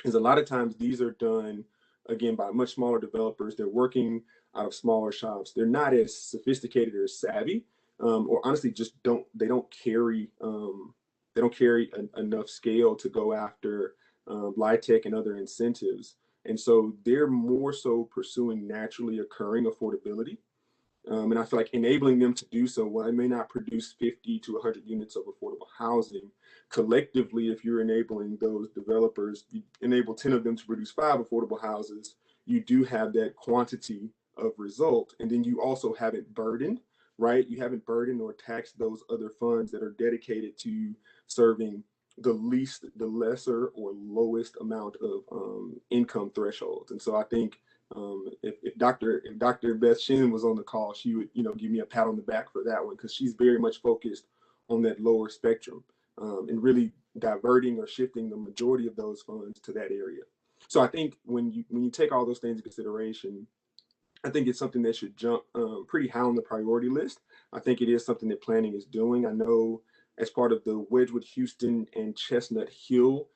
is a lot of times these are done again by much smaller developers. They're working out of smaller shops. They're not as sophisticated or savvy, or honestly just don't carry enough scale to go after LIHTC and other incentives. And so they're more so pursuing naturally occurring affordability. And I feel like enabling them to do so, while it may not produce 50 to 100 units of affordable housing, collectively, if you're enabling those developers, you enable 10 of them to produce 5 affordable houses, you do have that quantity of result. And then you also haven't burdened, right? You haven't burdened or taxed those other funds that are dedicated to serving the lesser or lowest amount of income thresholds. And so I think if Dr. Beth Shin was on the call, she would, give me a pat on the back for that one, because she's very much focused on that lower spectrum, and really diverting or shifting the majority of those funds to that area. So I think when you take all those things into consideration, I think it's something that should jump pretty high on the priority list. I think it is something that planning is doing. I know as part of the Wedgwood, Houston, and Chestnut Hill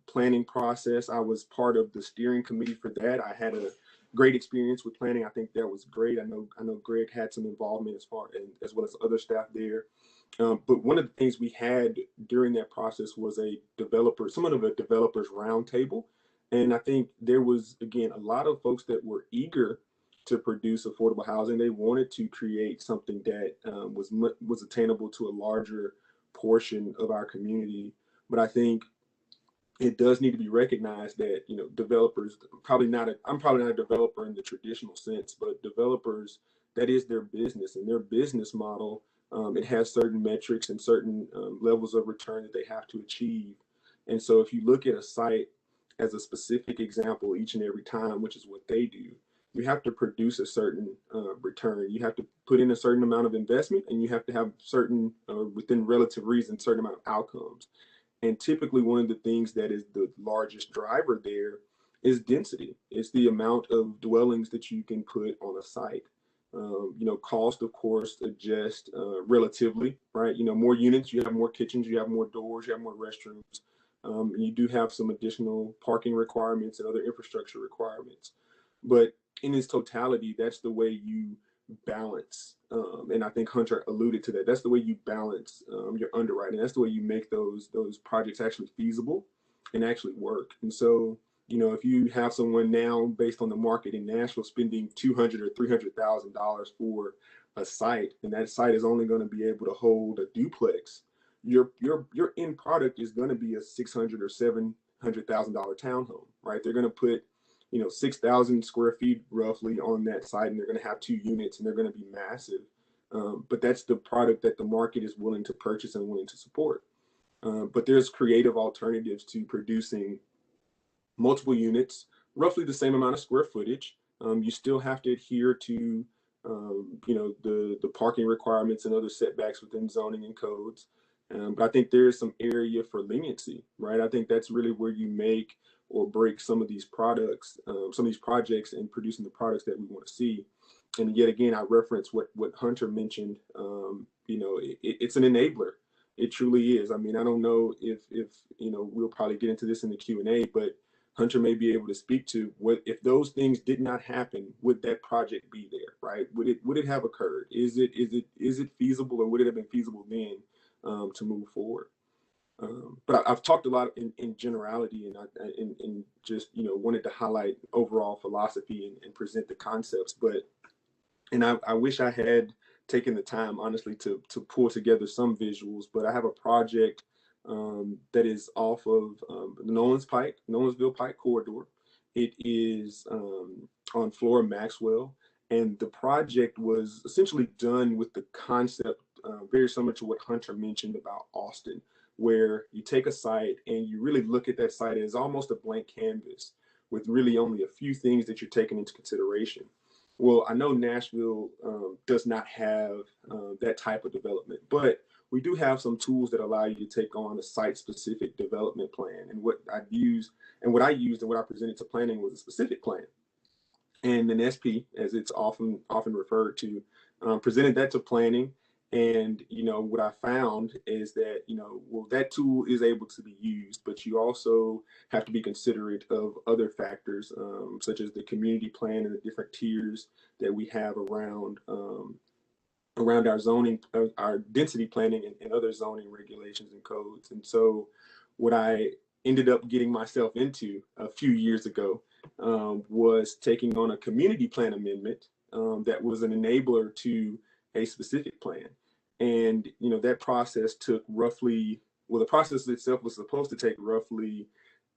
planning process, I was part of the steering committee for that. I had a great experience with planning. I think that was great. I know Greg had some involvement as well as other staff there. But one of the things we had during that process was somewhat of a developers roundtable. And I think there was, again, a lot of folks that were eager to produce affordable housing. They wanted to create something that was attainable to a larger portion of our community. But I think it does need to be recognized that, developers, I'm probably not a developer in the traditional sense, but developers, that is their business, and their business model, it has certain metrics and certain levels of return that they have to achieve. And so if you look at a site as a specific example each and every time, which is what they do, you have to produce a certain return. You have to put in a certain amount of investment, and you have to have certain, within relative reason, certain amount of outcomes. And typically one of the things that is the largest driver there is density. It's the amount of dwellings that you can put on a site. Cost, of course, adjust relatively, right? More units, you have more kitchens, you have more doors, you have more restrooms. And you do have some additional parking requirements and other infrastructure requirements. But in its totality, that's the way you balance. And I think Hunter alluded to that. That's the way you balance your underwriting. That's the way you make those projects actually feasible and actually work. And so, if you have someone now based on the market in Nashville spending $200,000 or $300,000 for a site, and that site is only going to be able to hold a duplex, your end product is going to be a $600,000 or $700,000 townhome, right? They're going to put 6,000 square feet roughly on that site, and they're going to have 2 units, and they're going to be massive. But that's the product that the market is willing to purchase and willing to support. But there's creative alternatives to producing multiple units, roughly the same amount of square footage. You still have to adhere to, the parking requirements and other setbacks within zoning and codes. But I think there is some area for leniency, right? I think that's really where you make or break some of these projects and producing the products that we want to see. And yet again, I reference what Hunter mentioned. It's an enabler. It truly is. I mean, I don't know if we'll probably get into this in the Q&A, but Hunter may be able to speak to what if those things did not happen, would that project be there, right? Would it have occurred? Is it feasible, or would it have been feasible then to move forward? But I've talked a lot in generality, and just wanted to highlight overall philosophy and present the concepts. And I wish I had taken the time, honestly, to pull together some visuals. But I have a project that is off of the Nolensville Pike corridor. It is on Flora Maxwell, and the project was essentially done with the concept very similar to what Hunter mentioned about Austin, where you take a site and you really look at that site as almost a blank canvas with really only a few things that you're taking into consideration. Well, I know Nashville does not have that type of development, but we do have some tools that allow you to take on a site-specific development plan. And what I used and what I presented to planning was a specific plan. And an SP, as it's often referred to, presented that to planning. And what I found is that well, that tool is able to be used, but you also have to be considerate of other factors, such as the community plan and the different tiers that we have around our zoning, our density planning, and other zoning regulations and codes. And so, what I ended up getting myself into a few years ago was taking on a community plan amendment that was an enabler to a specific plan. And that process took roughly, well, the process itself was supposed to take roughly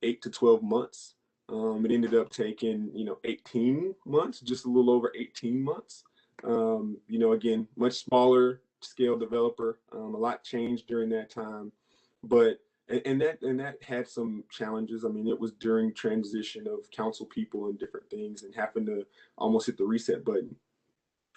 8 to 12 months. It ended up taking 18 months, just a little over 18 months. Again, much smaller scale developer. A lot changed during that time, but and that had some challenges. I mean, it was during transition of council people and different things, and having to almost hit the reset button.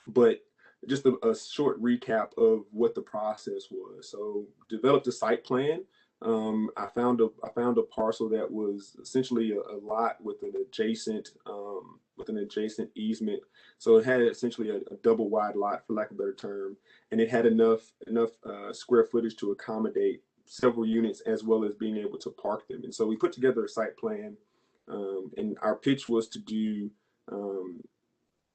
But just a short recap of what the process was. So, developed a site plan. I found a parcel that was essentially a lot with an adjacent easement. So it had essentially a double wide lot, for lack of a better term, and it had enough square footage to accommodate several units as well as being able to park them. And so we put together a site plan, and our pitch was to do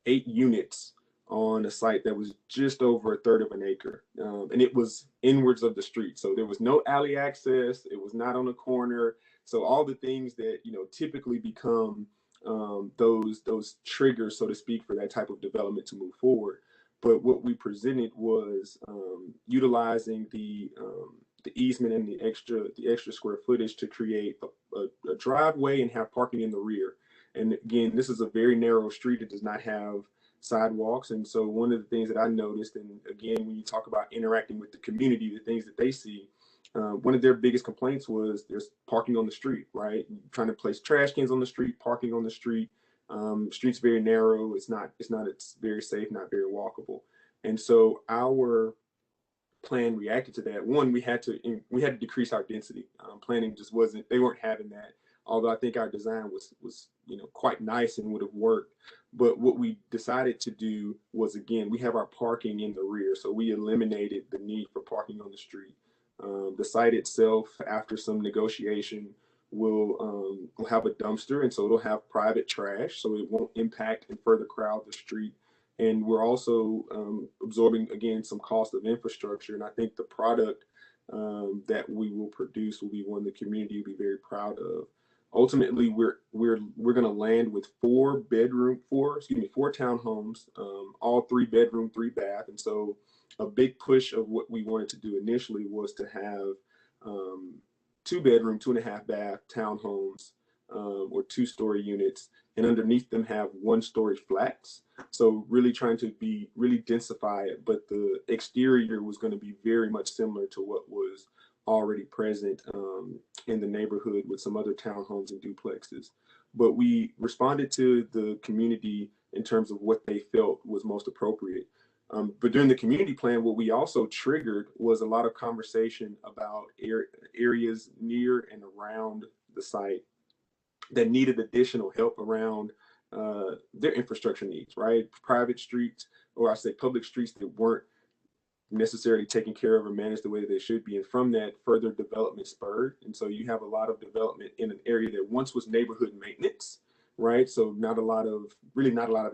8 units on a site that was just over a third of an acre. And it was inwards of the street. So there was no alley access. It was not on a corner. So all the things that, typically become those triggers, so to speak, for that type of development to move forward. But what we presented was utilizing the easement and the extra square footage to create a driveway and have parking in the rear. And again, this is a very narrow street. It does not have sidewalks. And so one of the things that I noticed, and again, when you talk about interacting with the community, the things that they see, one of their biggest complaints was there's parking on the street, right? Trying to place trash cans on the street, parking on the street. Street's very narrow. It's very safe, not very walkable. And so our plan reacted to that. One, we had to decrease our density. Planning just they weren't having that. Although I think our design was quite nice and would have worked. But what we decided to do was, again, we have our parking in the rear. So we eliminated the need for parking on the street. The site itself, after some negotiation, will have a dumpster, and so it'll have private trash, so it won't impact and further crowd the street. And we're also absorbing, again, some cost of infrastructure. And I think the product that we will produce will be one the community will be very proud of. Ultimately, we're going to land with 4 townhomes, all 3 bedroom, 3 bath. And so a big push of what we wanted to do initially was to have 2 bedroom, 2.5 bath townhomes, or 2-story units, and underneath them have 1-story flats. So really trying to really densify it, but the exterior was going to be very much similar to what was already present in the neighborhood with some other townhomes and duplexes. But we responded to the community in terms of what they felt was most appropriate. But during the community plan, what we also triggered was a lot of conversation about areas near and around the site that needed additional help around their infrastructure needs, right? Private streets, or I say public streets, that weren't necessarily taken care of or managed the way they should be. And from that, further development spurred. And so you have a lot of development in an area that once was neighborhood maintenance, right? So not a lot of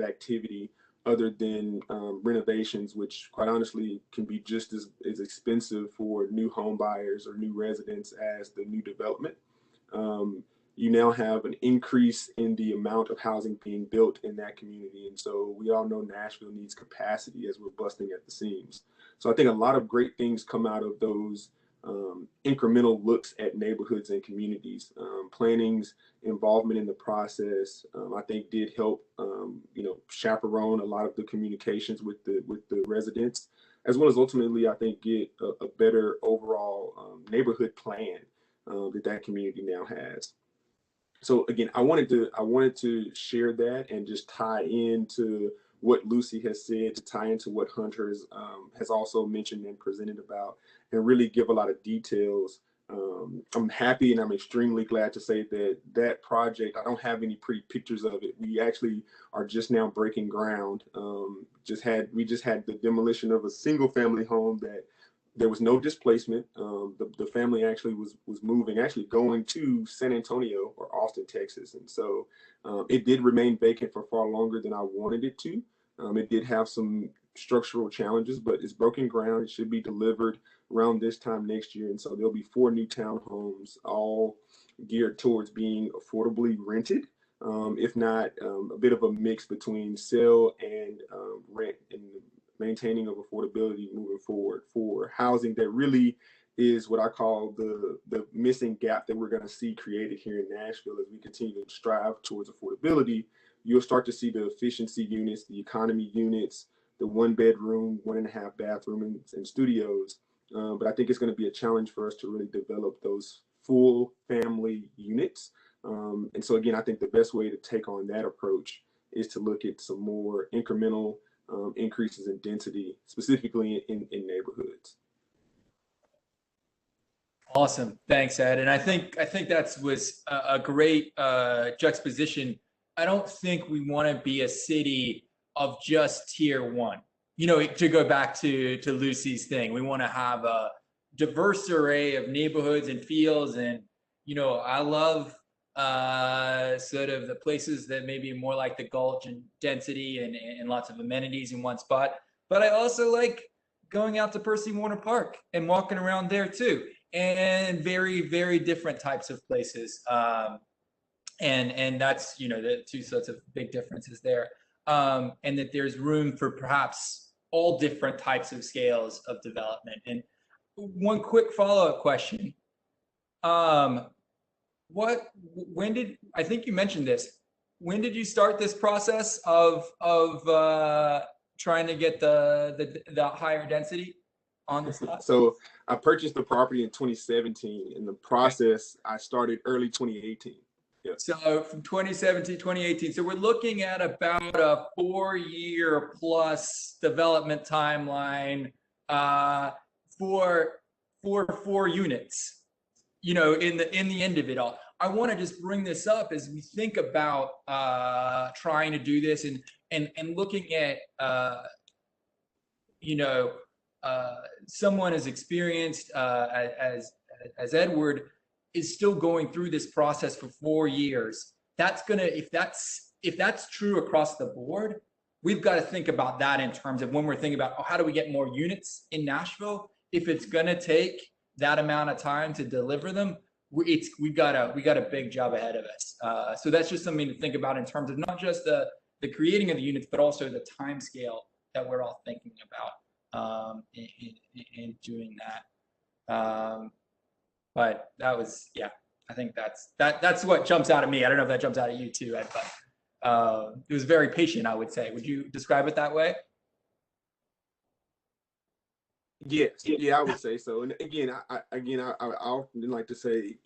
activity other than renovations, which quite honestly can be just as expensive for new home buyers or new residents as the new development. You now have an increase in the amount of housing being built in that community. And so we all know Nashville needs capacity as we're busting at the seams. So I think a lot of great things come out of those incremental looks at neighborhoods and communities. Planning's involvement in the process, I think, did help, chaperone a lot of the communications with the residents, as well as ultimately, I think, get a better overall neighborhood plan that community now has. So again, I wanted to share that and just tie into what Lucy has said, to tie into what Hunter has also mentioned and presented about, and really give a lot of details. I'm happy and I'm extremely glad to say that project, I don't have any pretty pictures of it. We actually are just now breaking ground. We just had the demolition of a single family home that there was no displacement. The family actually was moving, actually going to San Antonio or Austin, Texas. And so it did remain vacant for far longer than I wanted it to. It did have some structural challenges, but it's broken ground. It should be delivered around this time next year. And so there'll be 4 new townhomes, all geared towards being affordably rented, if not a bit of a mix between sale and rent, and maintaining of affordability moving forward for housing that really is what I call the missing gap that we're going to see created here in Nashville as we continue to strive towards affordability. You'll start to see the efficiency units, the economy units, the 1-bedroom, 1.5 bathroom and studios. But I think it's going to be a challenge for us to really develop those full family units. And so again, I think the best way to take on that approach is to look at some more incremental increases in density, specifically in neighborhoods. Awesome. Thanks, Ed. And I think that was a great juxtaposition. I don't think we want to be a city of just tier 1. To go back to Lucy's thing, we want to have a diverse array of neighborhoods and feels. And, I love sort of the places that may be more like the Gulch and density and lots of amenities in one spot. But I also like going out to Percy Warner Park and walking around there too, and very, very different types of places. And that's, the 2 sorts of big differences there. And that there's room for perhaps all different types of scales of development. And one quick follow-up question. I think you mentioned this, when did you start this process of trying to get the higher density on the lot? So I purchased the property in 2017. In the process, I started early 2018. Yeah. So from 2017, 2018. So we're looking at about a 4-year plus development timeline for 4 units, in the end of it all. I want to just bring this up as we think about trying to do this and looking at, someone as experienced as Edward is still going through this process for 4 years. That's gonna, if that's true across the board, we've got to think about that in terms of when we're thinking about how do we get more units in Nashville. If it's gonna take that amount of time to deliver them, we got a big job ahead of us. So that's just something to think about in terms of not just the creating of the units, but also the time scale that we're all thinking about in doing that. But that was, I think that's what jumps out at me. I don't know if that jumps out at you too, Ed, but it was very patient, I would say. Would you describe it that way? Yes, yeah, I would say so. And again, I often like to say,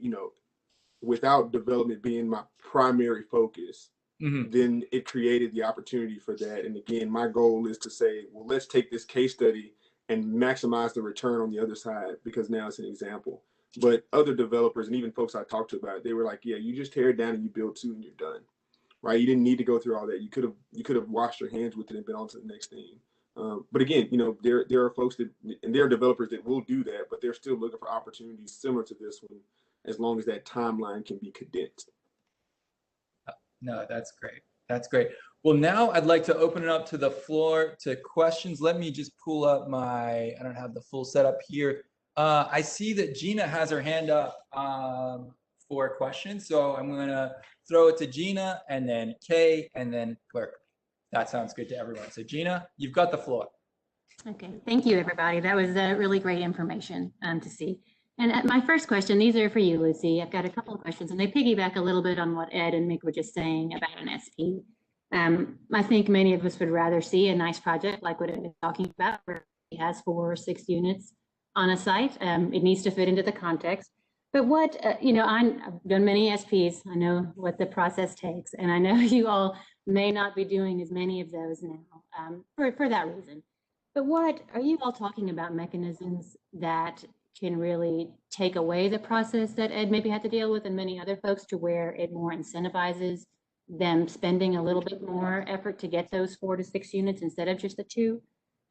without development being my primary focus, then it created the opportunity for that. And again, my goal is to say, well, let's take this case study and maximize the return on the other side, because now it's an example. But other developers and even folks I talked to about it, they were like, yeah, you just tear it down and you build 2 and you're done, right? You didn't need to go through all that. You could have washed your hands with it and been on to the next thing. But again, there are folks and there are developers that will do that, but they're still looking for opportunities similar to this one, as long as that timeline can be condensed. No, that's great. That's great. Well, now I'd like to open it up to the floor to questions. Let me just pull up I don't have the full setup here. I see that Gina has her hand up for a question. So I'm going to throw it to Gina and then Kay and then Clerk. That sounds good to everyone. So Gina, you've got the floor. Okay, thank you, everybody. That was really great information to see. And my first question, these are for you, Lucy. I've got a couple of questions, and they piggyback a little bit on what Ed and Mick were just saying about an SP. I think many of us would rather see a nice project like what Ed is talking about, where he has 4 or 6 units on a site. It needs to fit into the context. But what, I've done many SPs. I know what the process takes, and I know you all may not be doing as many of those now for that reason. But what are you all talking about mechanisms that can really take away the process that Ed maybe had to deal with and many other folks, to where it more incentivizes them spending a little bit more effort to get those 4 to 6 units instead of just the 2?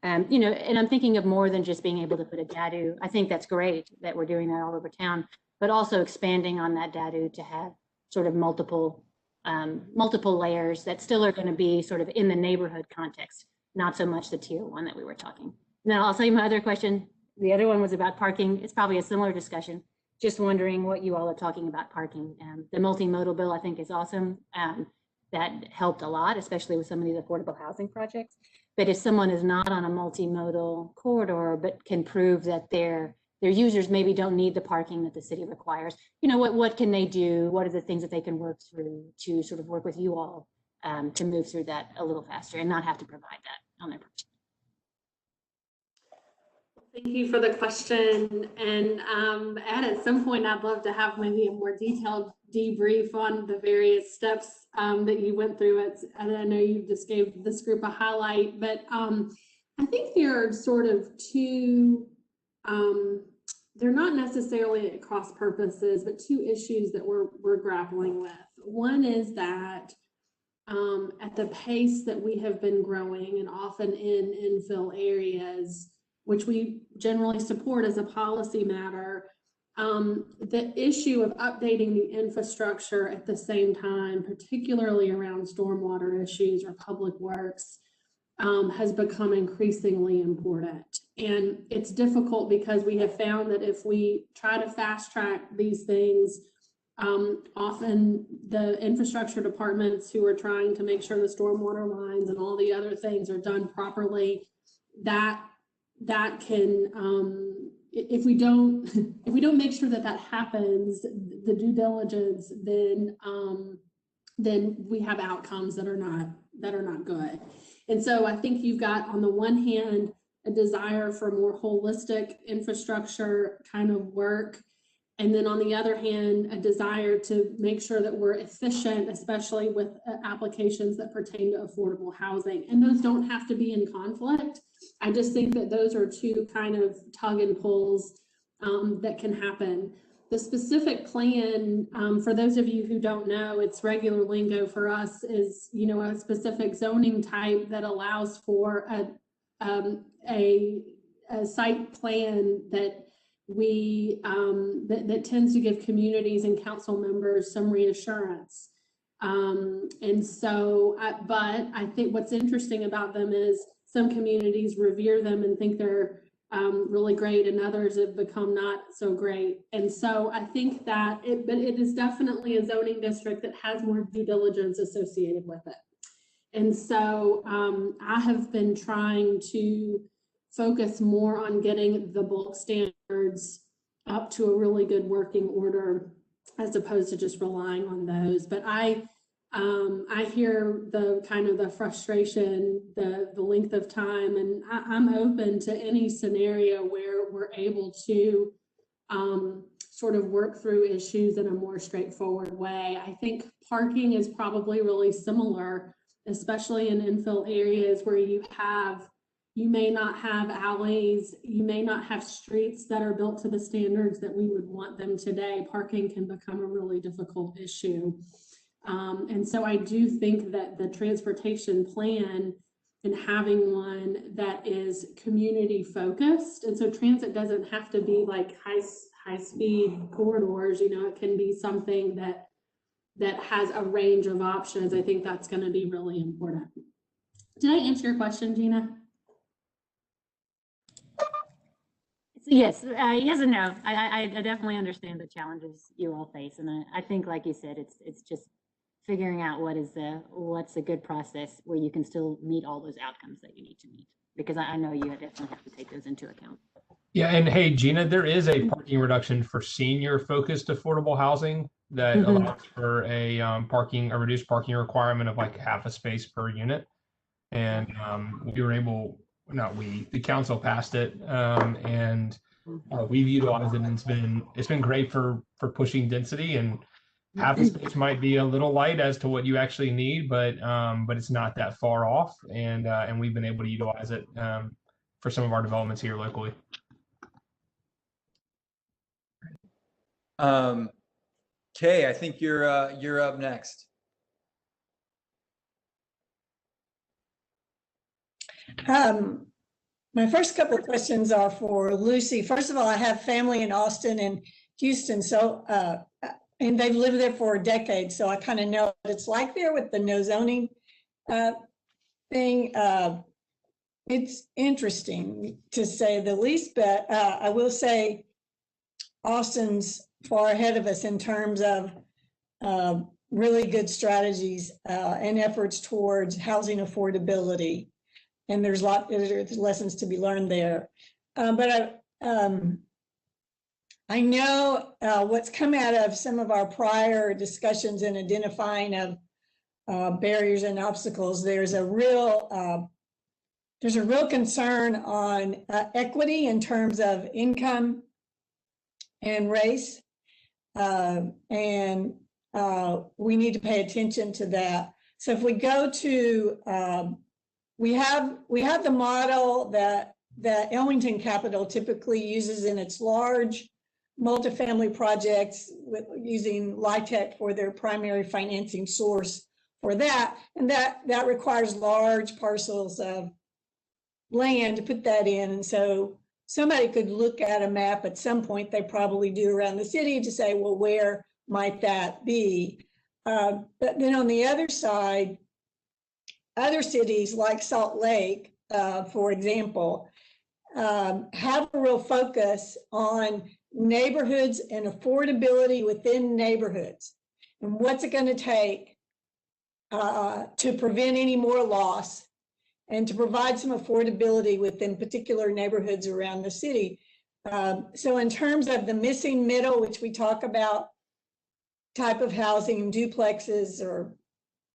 And I'm thinking of more than just being able to put a dadu. I think that's great that we're doing that all over town, but also expanding on that dadu to have sort of multiple layers that still are going to be sort of in the neighborhood context, not so much the tier 1 that we were talking. Now I'll tell you my other question. The other one was about parking. It's probably a similar discussion. Just wondering what you all are talking about parking. The multimodal bill, I think, is awesome. That helped a lot, especially with some of these affordable housing projects. But if someone is not on a multimodal corridor, but can prove that their users maybe don't need the parking that the city requires, what can they do? What are the things that they can work through to sort of work with you all to move through that a little faster and not have to provide that on their project? Thank you for the question. And Ed, at some point, I'd love to have maybe a more detailed debrief on the various steps that you went through. And I know you just gave this group a highlight, but I think there are sort of 2, they're not necessarily at cross purposes, but 2 issues that we're grappling with. One is that at the pace that we have been growing, and often in infill areas, which we generally support as a policy matter, the issue of updating the infrastructure at the same time, particularly around stormwater issues or public works, has become increasingly important. And it's difficult because we have found that if we try to fast track these things, often the infrastructure departments who are trying to make sure the stormwater lines and all the other things are done properly, that can, if we don't make sure that happens, the due diligence, then we have outcomes that are not good. And so I think you've got, on the one hand, a desire for more holistic infrastructure kind of work, and then on the other hand, a desire to make sure that we're efficient, especially with applications that pertain to affordable housing. And those don't have to be in conflict. I just think that those are 2 kind of tug and pulls that can happen. The specific plan, for those of you who don't know, it's regular lingo for us, is a specific zoning type that allows for a site plan that that tends to give communities and council members some reassurance. And so, but I think what's interesting about them is some communities revere them and think they're really great, and others have become not so great. And so I think that but it is definitely a zoning district that has more due diligence associated with it. And so I have been trying to focus more on getting the bulk standards up to a really good working order, as opposed to just relying on those. But I hear the kind of the frustration, the length of time, and I'm open to any scenario where we're able to sort of work through issues in a more straightforward way. I think parking is probably really similar, especially in infill areas where you may not have alleys, you may not have streets that are built to the standards that we would want them today. Parking can become a really difficult issue. And so I do think that the transportation plan, and having one that is community focused, and so transit doesn't have to be like high speed corridors, it can be something that has a range of options. I think that's going to be really important. Did I answer your question, Gina? Yes, yes and no. I definitely understand the challenges you all face, and I think, like you said, it's just figuring out what's a good process where you can still meet all those outcomes that you need to meet, because I know you definitely have to take those into account. Yeah, and hey, Gina, there is a parking reduction for senior-focused affordable housing that allows for a reduced parking requirement of like half a space per unit. And we were able, not we, the council passed it, and we've utilized it, and it's been great for pushing density. And half a space might be a little light as to what you actually need, but it's not that far off, and we've been able to utilize it for some of our developments here locally. Kay, I think you're up next. My first couple of questions are for Lucy. First of all, I have family in Austin and Houston, so and they've lived there for a decade, so I kind of know what it's like there with the no zoning thing. It's interesting to say the least, but I will say Austin's far ahead of us in terms of really good strategies and efforts towards housing affordability. And there's there's lessons to be learned there. But I know what's come out of some of our prior discussions in identifying of barriers and obstacles. There's a real concern on equity in terms of income and race, and we need to pay attention to that. So if we go to we have the model that Elmington Capital typically uses in its large multifamily projects, using LIHTC for their primary financing source for that, and that requires large parcels of land to put that in. And so somebody could look at a map at some point, they probably do around the city, to say, well, where might that be? But then on the other side, other cities like Salt Lake, for example, have a real focus on neighborhoods and affordability within neighborhoods. And what's it going to take to prevent any more loss and to provide some affordability within particular neighborhoods around the city. So in terms of the missing middle, which we talk about, type of housing, duplexes or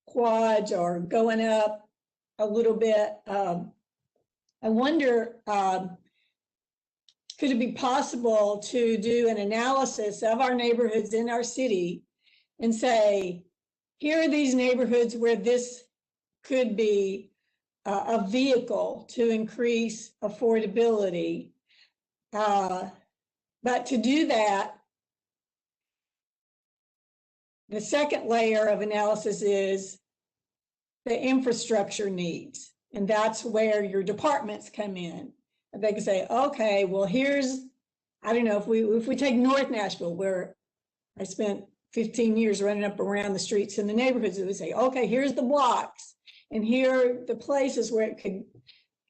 quads or going up a little bit, I wonder, could it be possible to do an analysis of our neighborhoods in our city and say, here are these neighborhoods where this could be a vehicle to increase affordability. But to do that, the second layer of analysis is the infrastructure needs. And that's where your departments come in. And they can say, okay, well, here's, I don't know, if we take North Nashville, where I spent 15 years running up around the streets in the neighborhoods, and we say, okay, here's the blocks, and here are the places where it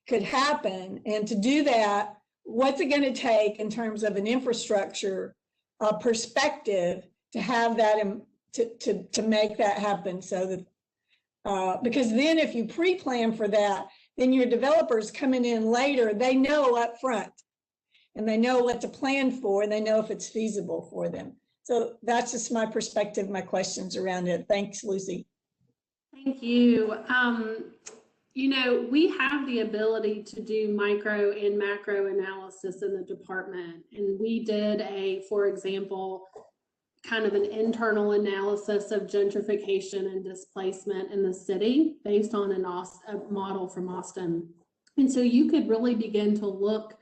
could happen. And to do that, what's it going to take in terms of an infrastructure perspective to have that, to make that happen? So that, because then if you pre-plan for that, then your developers coming in later, they know up front, and they know what to plan for, and they know if it's feasible for them. So that's just my perspective, my questions around it. Thanks, Lucy. Thank you. You know, we have the ability to do micro and macro analysis in the department. And we did for example, kind of an internal analysis of gentrification and displacement in the city based on a model from Austin. And so you could really begin to look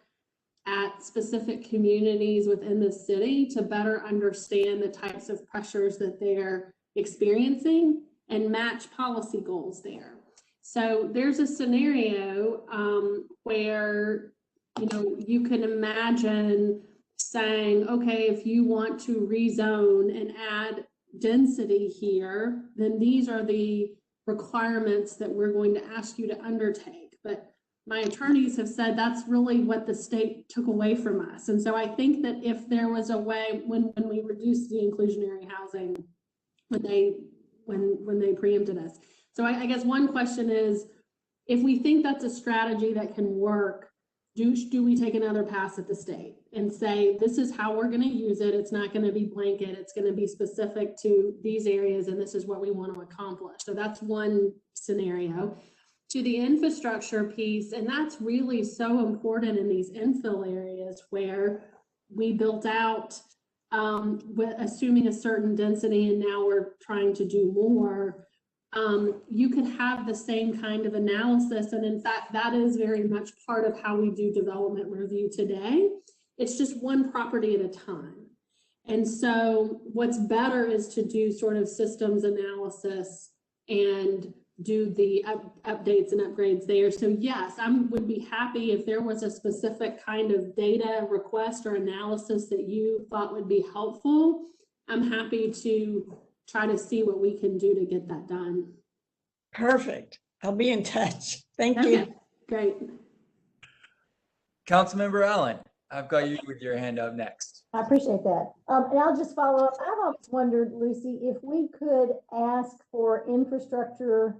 at specific communities within the city to better understand the types of pressures that they're experiencing and match policy goals there. So there's a scenario where, you know, you can imagine saying, okay, if you want to rezone and add density here, then these are the requirements that we're going to ask you to undertake. But my attorneys have said that's really what the state took away from us. And so I think that if there was a way, when we reduced the inclusionary housing, when they preempted us. So I guess one question is, if we think that's a strategy that can work, do we take another pass at the state and say, this is how we're going to use it? It's not going to be blanket. It's going to be specific to these areas, and this is what we want to accomplish. So that's one scenario. To the infrastructure piece, and that's really so important in these infill areas where we built out with assuming a certain density, and now we're trying to do more. You could have the same kind of analysis, and in fact, that is very much part of how we do development review today. It's just one property at a time. And so what's better is to do sort of systems analysis and do the updates and upgrades there. So yes, I would be happy if there was a specific kind of data request or analysis that you thought would be helpful. I'm happy to try to see what we can do to get that done. Perfect. I'll be in touch. Thank Okay, you. great. Councilmember Allen, I've got you with your hand up next. I appreciate that. And I'll just follow up. I've always wondered, Lucy, if we could ask for infrastructure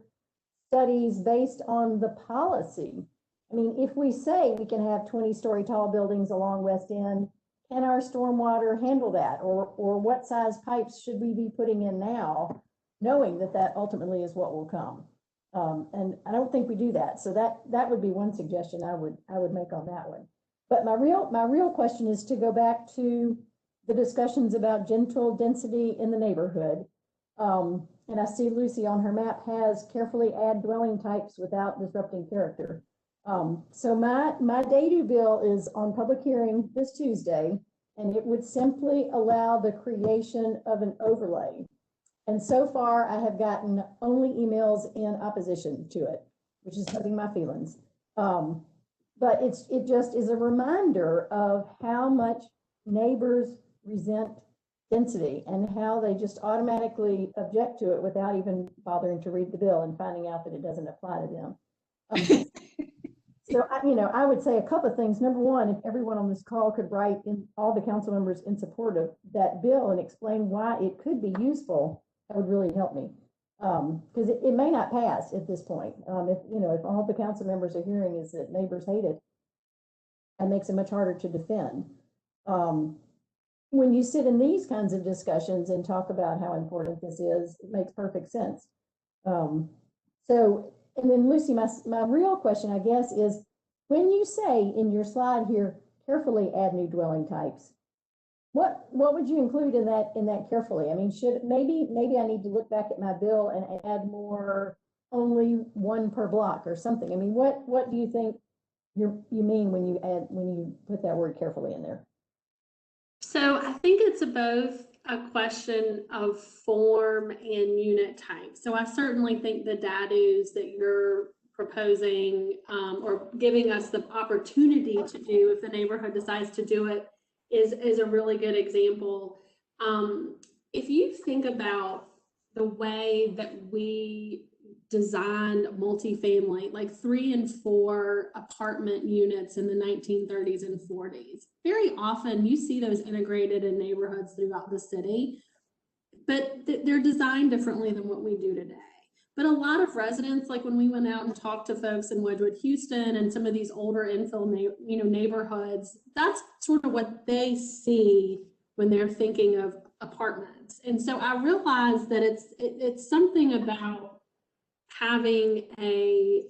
studies based on the policy. I mean, if we say we can have 20-story tall buildings along West End, can our stormwater handle that? Or what size pipes should we be putting in now, knowing that that ultimately is what will come? And I don't think we do that. So that would be one suggestion I would make on that one. But my real question is to go back to the discussions about gentle density in the neighborhood. And I see Lucy on her map has carefully add dwelling types without disrupting character. So my day-to bill is on public hearing this Tuesday, and it would simply allow the creation of an overlay. And so far I have gotten only emails in opposition to it, which is hurting my feelings. But it just is a reminder of how much neighbors resent density and how they just automatically object to it without even bothering to read the bill and finding out that it doesn't apply to them. So I would say a couple of things. Number one, if everyone on this call could write in all the council members in support of that bill and explain why it could be useful, that would really help me. Because it may not pass at this point. If all the council members are hearing is that neighbors hate it, that makes it much harder to defend. When you sit in these kinds of discussions and talk about how important this is, it makes perfect sense. And then Lucy, my real question, I guess, is when you say in your slide here, carefully add new dwelling types, what would you include in that carefully? I mean, maybe I need to look back at my bill and add more, only one per block or something. I mean, what do you think you mean when you put that word carefully in there? So I think it's both a question of form and unit type. So I certainly think the DADUs that you're proposing or giving us the opportunity to do if the neighborhood decides to do it is a really good example. If you think about the way that we designed multifamily, like 3 and 4 apartment units in the 1930s and 40s. Very often you see those integrated in neighborhoods throughout the city, but they're designed differently than what we do today. But a lot of residents, like when we went out and talked to folks in Wedgwood, Houston, and some of these older infill neighborhoods, that's sort of what they see when they're thinking of apartments. And so I realized that it's something about having a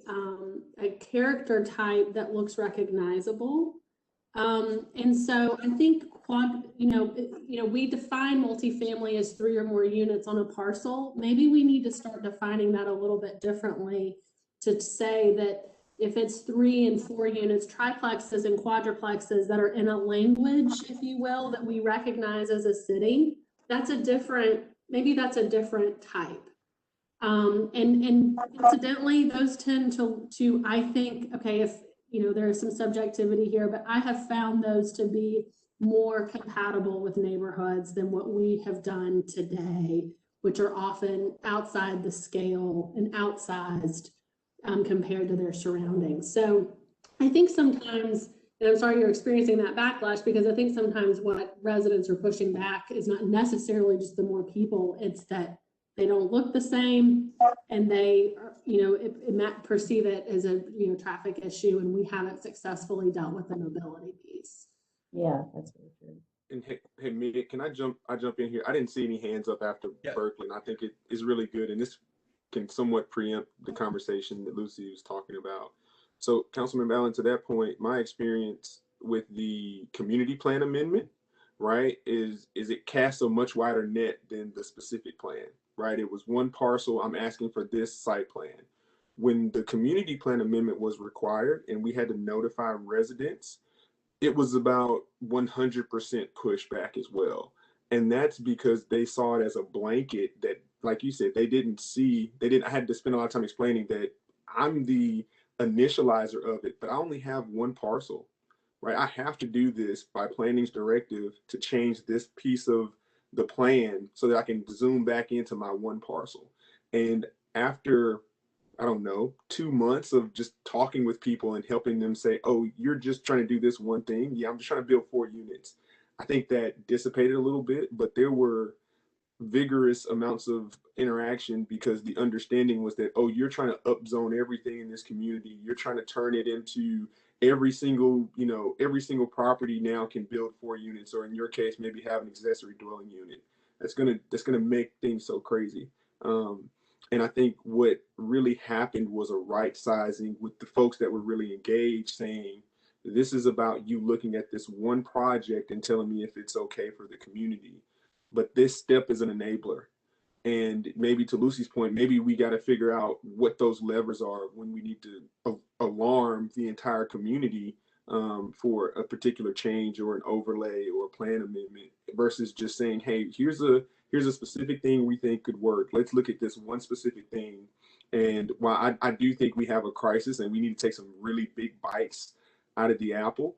character type that looks recognizable. And so I think we define multifamily as 3 or more units on a parcel. Maybe we need to start defining that a little bit differently to say that if it's 3 and 4 units, triplexes and quadruplexes that are in a language, if you will, that we recognize as a city, maybe that's a different type. And incidentally, those tend to I think, okay, if there's some subjectivity here, but I have found those to be more compatible with neighborhoods than what we have done today, which are often outside the scale and outsized compared to their surroundings. So I think sometimes, and I'm sorry you're experiencing that backlash, because I think sometimes what residents are pushing back is not necessarily just the more people, it's that they don't look the same, and they, it might perceive it as a, traffic issue, and we haven't successfully dealt with the mobility piece. Yeah, that's very true. And hey, Mig, can I jump in here? I didn't see any hands up after Berkeley, and I think it is really good. And this can somewhat preempt the conversation that Lucy was talking about. So, Councilman Allen, to that point, my experience with the community plan amendment, right, is it casts a much wider net than the specific plan, right? It was one parcel. I'm asking for this site plan. When the community plan amendment was required and we had to notify residents, it was about 100% pushback as well. And that's because they saw it as a blanket that, like you said, I had to spend a lot of time explaining that I'm the initializer of it, but I only have one parcel, right? I have to do this by planning's directive to change this piece of the plan so that I can zoom back into my one parcel. And after, I don't know, 2 months of just talking with people and helping them say, oh, you're just trying to do this one thing. Yeah, I'm just trying to build 4 units. I think that dissipated a little bit, but there were vigorous amounts of interaction because the understanding was that, oh, you're trying to upzone everything in this community. You're trying to turn it into every single property now can build 4 units, or in your case, maybe have an accessory dwelling unit. That's gonna make things so crazy. And I think what really happened was a right sizing with the folks that were really engaged, saying, this is about you looking at this one project and telling me if it's okay for the community. But this step is an enabler. And maybe to Lucy's point, maybe we got to figure out what those levers are when we need to alarm the entire community for a particular change or an overlay or a plan amendment, versus just saying, hey, here's a specific thing we think could work. Let's look at this one specific thing. And while I do think we have a crisis and we need to take some really big bites out of the apple,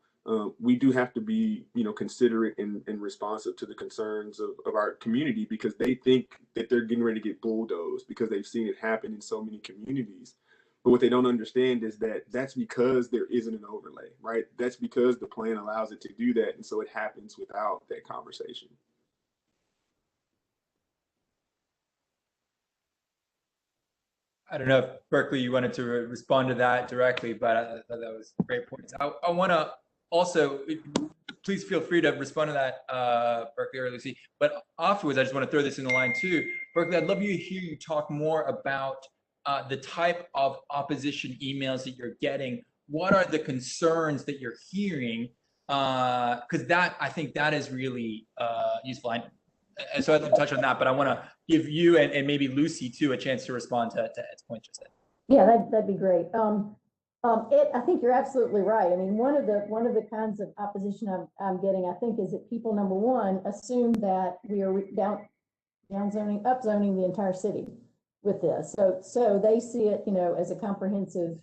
we do have to be, considerate and responsive to the concerns of our community, because they think that they're getting ready to get bulldozed because they've seen it happen in so many communities. But what they don't understand is that that's because there isn't an overlay, right? That's because the plan allows it to do that. And so it happens without that conversation. I don't know if Berkeley, you wanted to respond to that directly, but I thought that was great points. I want to also, please feel free to respond to that, Berkeley or Lucy. But afterwards, I just want to throw this in the line too. Berkeley, I'd love to hear you talk more about the type of opposition emails that you're getting. What are the concerns that you're hearing? Because I think that is really useful. And so I'd love to touch on that, but I want to give you and maybe Lucy too a chance to respond to Ed's point just then. Yeah, that'd be great. Ed, I think you're absolutely right. I mean, one of the kinds of opposition I'm getting, I think, is that people, number one, assume that we are upzoning the entire city with this. So they see it, as a comprehensive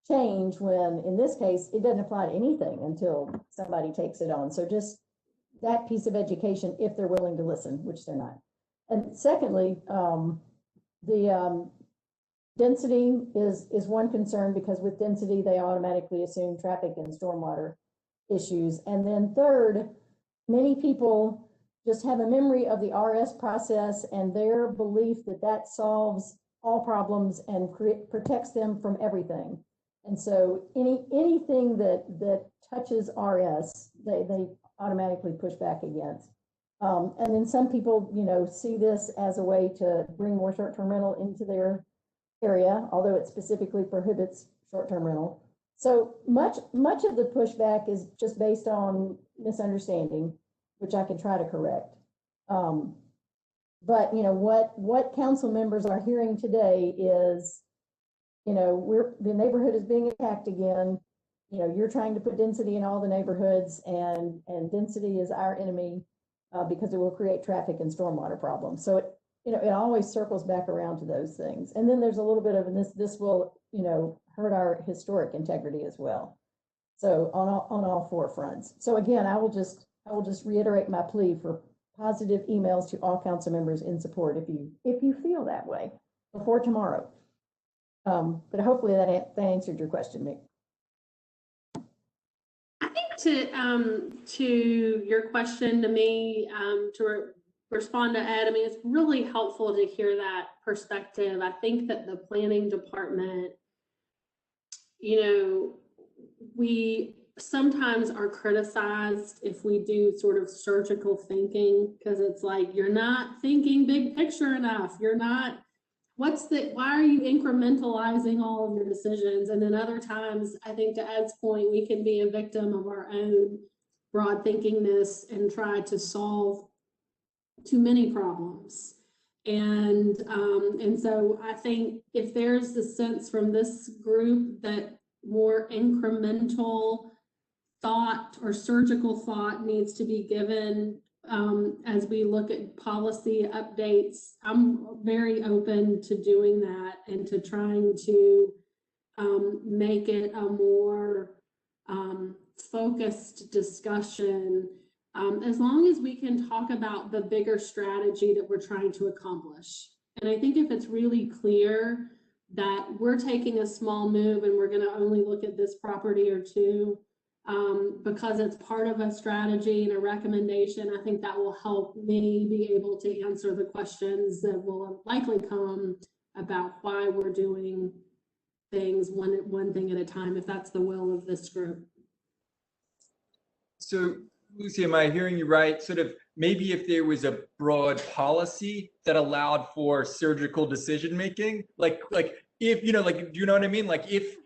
change, when in this case, it doesn't apply to anything until somebody takes it on. So just that piece of education, if they're willing to listen, which they're not. And secondly, the density is one concern, because with density, they automatically assume traffic and stormwater issues. And then third, many people just have a memory of the RS process and their belief that that solves all problems and protects them from everything. And so anything that touches RS, they automatically push back against. And then some people, see this as a way to bring more short-term rental into their area, although it specifically prohibits short-term rental. So much of the pushback is just based on misunderstanding, which I can try to correct. But what council members are hearing today is, the neighborhood is being attacked again. You're trying to put density in all the neighborhoods, and density is our enemy because it will create traffic and stormwater problems. So it always circles back around to those things. And then there's a little bit of, and this will, hurt our historic integrity as well. So on all 4 fronts. So again, I will just reiterate my plea for positive emails to all council members in support if you feel that way before tomorrow. But hopefully that answered your question, Mick. I think to your question to me, respond to Ed, I mean, it's really helpful to hear that perspective. I think that the planning department, you know, we sometimes are criticized if we do sort of surgical thinking, because it's like, you're not thinking big picture enough. You're not, why are you incrementalizing all of your decisions? And then other times, I think to Ed's point, we can be a victim of our own broad thinkingness and try to solve too many problems. And so I think if there's a sense from this group that more incremental thought or surgical thought needs to be given as we look at policy updates, I'm very open to doing that and to trying to make it a more focused discussion, as long as we can talk about the bigger strategy that we're trying to accomplish. And I think if it's really clear that we're taking a small move and we're going to only look at this property or two because it's part of a strategy and a recommendation, I think that will help me be able to answer the questions that will likely come about why we're doing things one thing at a time, if that's the will of this group. So, Lucy, am I hearing you right? Sort of maybe if there was a broad policy that allowed for surgical decision making, like if, you know, like, do you know what I mean? Like if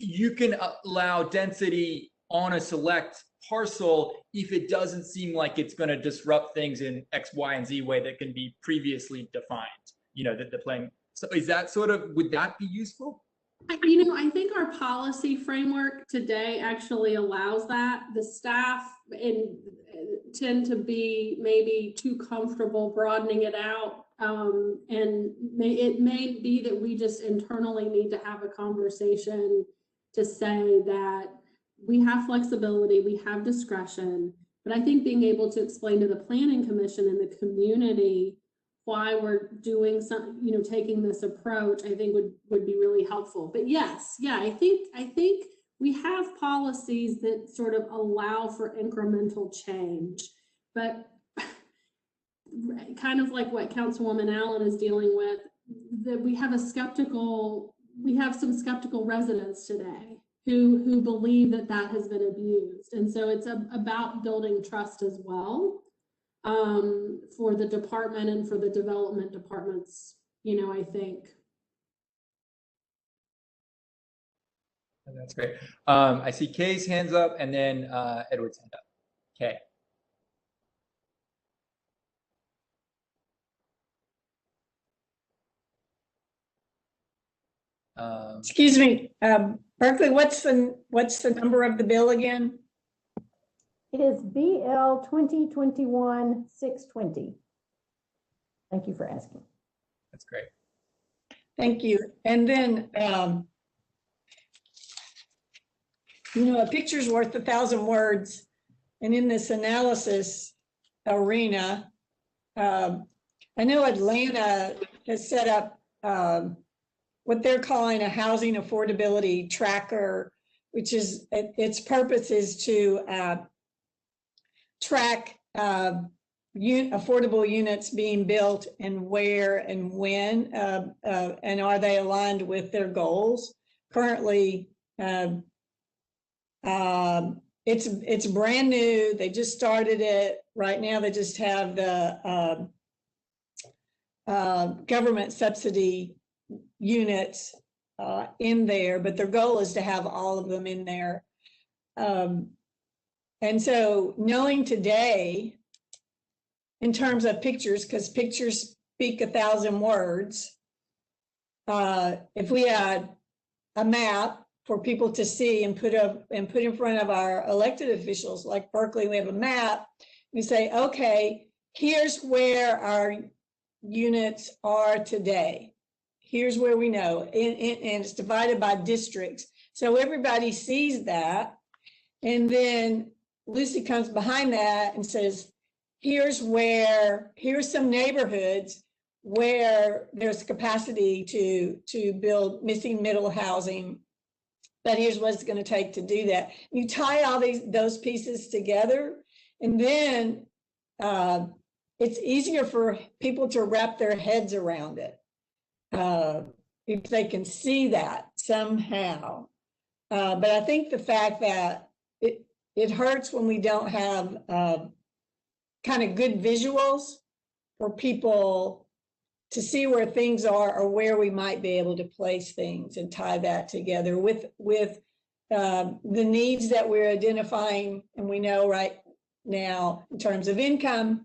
you can allow density on a select parcel, if it doesn't seem like it's going to disrupt things in X, Y, and Z way that can be previously defined, you know, that the plan. So is that sort of, would that be useful? You know, I think our policy framework today actually allows that. The staff tend to be maybe too comfortable broadening it out. And it may be that we just internally need to have a conversation to say that we have flexibility, we have discretion, but I think being able to explain to the Planning Commission and the community why we're doing some, you know, taking this approach, I think would be really helpful. But yes, yeah, I think we have policies that sort of allow for incremental change, but kind of like what Councilwoman Allen is dealing with, that we have some skeptical residents today who believe that has been abused. And so it's about building trust as well. For the department and for the development departments, you know, I think. That's great. I see Kay's hands up and then Edward's hand up. Kay. Excuse me, Berkeley, what's the number of the bill again? It is BL 2021-620. Thank you for asking. That's great. Thank you. And then, you know, a picture's worth 1,000 words. And in this analysis arena, I know Atlanta has set up what they're calling a housing affordability tracker, which is, its purpose is to track affordable units being built and where and when, and are they aligned with their goals. Currently, it's brand new. They just started it. Right now, they just have the government subsidy units in there, but their goal is to have all of them in there. And so knowing today, in terms of pictures, because pictures speak 1,000 words, if we had a map for people to see and put in front of our elected officials, like Berkeley, we have a map, we say, okay, here's where our units are today. Here's where we know, and it's divided by districts. So everybody sees that. And then Lucy comes behind that and says, here's some neighborhoods where there's capacity to build missing middle housing, but here's what it's going to take to do that. You tie all those pieces together, and then it's easier for people to wrap their heads around it. If they can see that somehow. But I think the fact that it hurts when we don't have kind of good visuals for people to see where things are or where we might be able to place things and tie that together with the needs that we're identifying and we know right now in terms of income,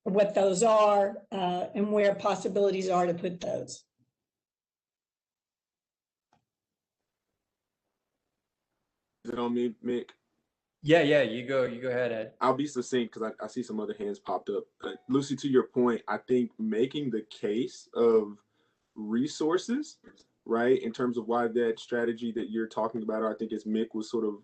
what those are, and where possibilities are to put those. Is it on me, Mick? Yeah, you go ahead, Ed. I'll be succinct because I see some other hands popped up. Lucy, to your point, I think making the case of resources, right, in terms of why that strategy that you're talking about, or I think as Mick was sort of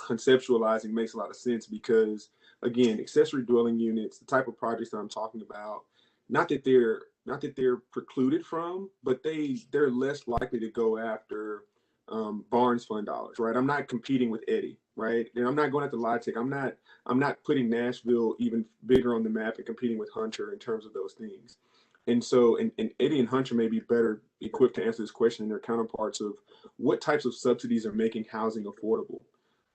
conceptualizing, makes a lot of sense because, again, accessory dwelling units, the type of projects that I'm talking about, not that they're precluded from, but they're less likely to go after Barnes Fund dollars, right? I'm not competing with Eddie, right? And I'm not going after Logitech. I'm not putting Nashville even bigger on the map and competing with Hunter in terms of those things. And so, and Eddie and Hunter may be better equipped to answer this question than their counterparts of what types of subsidies are making housing affordable,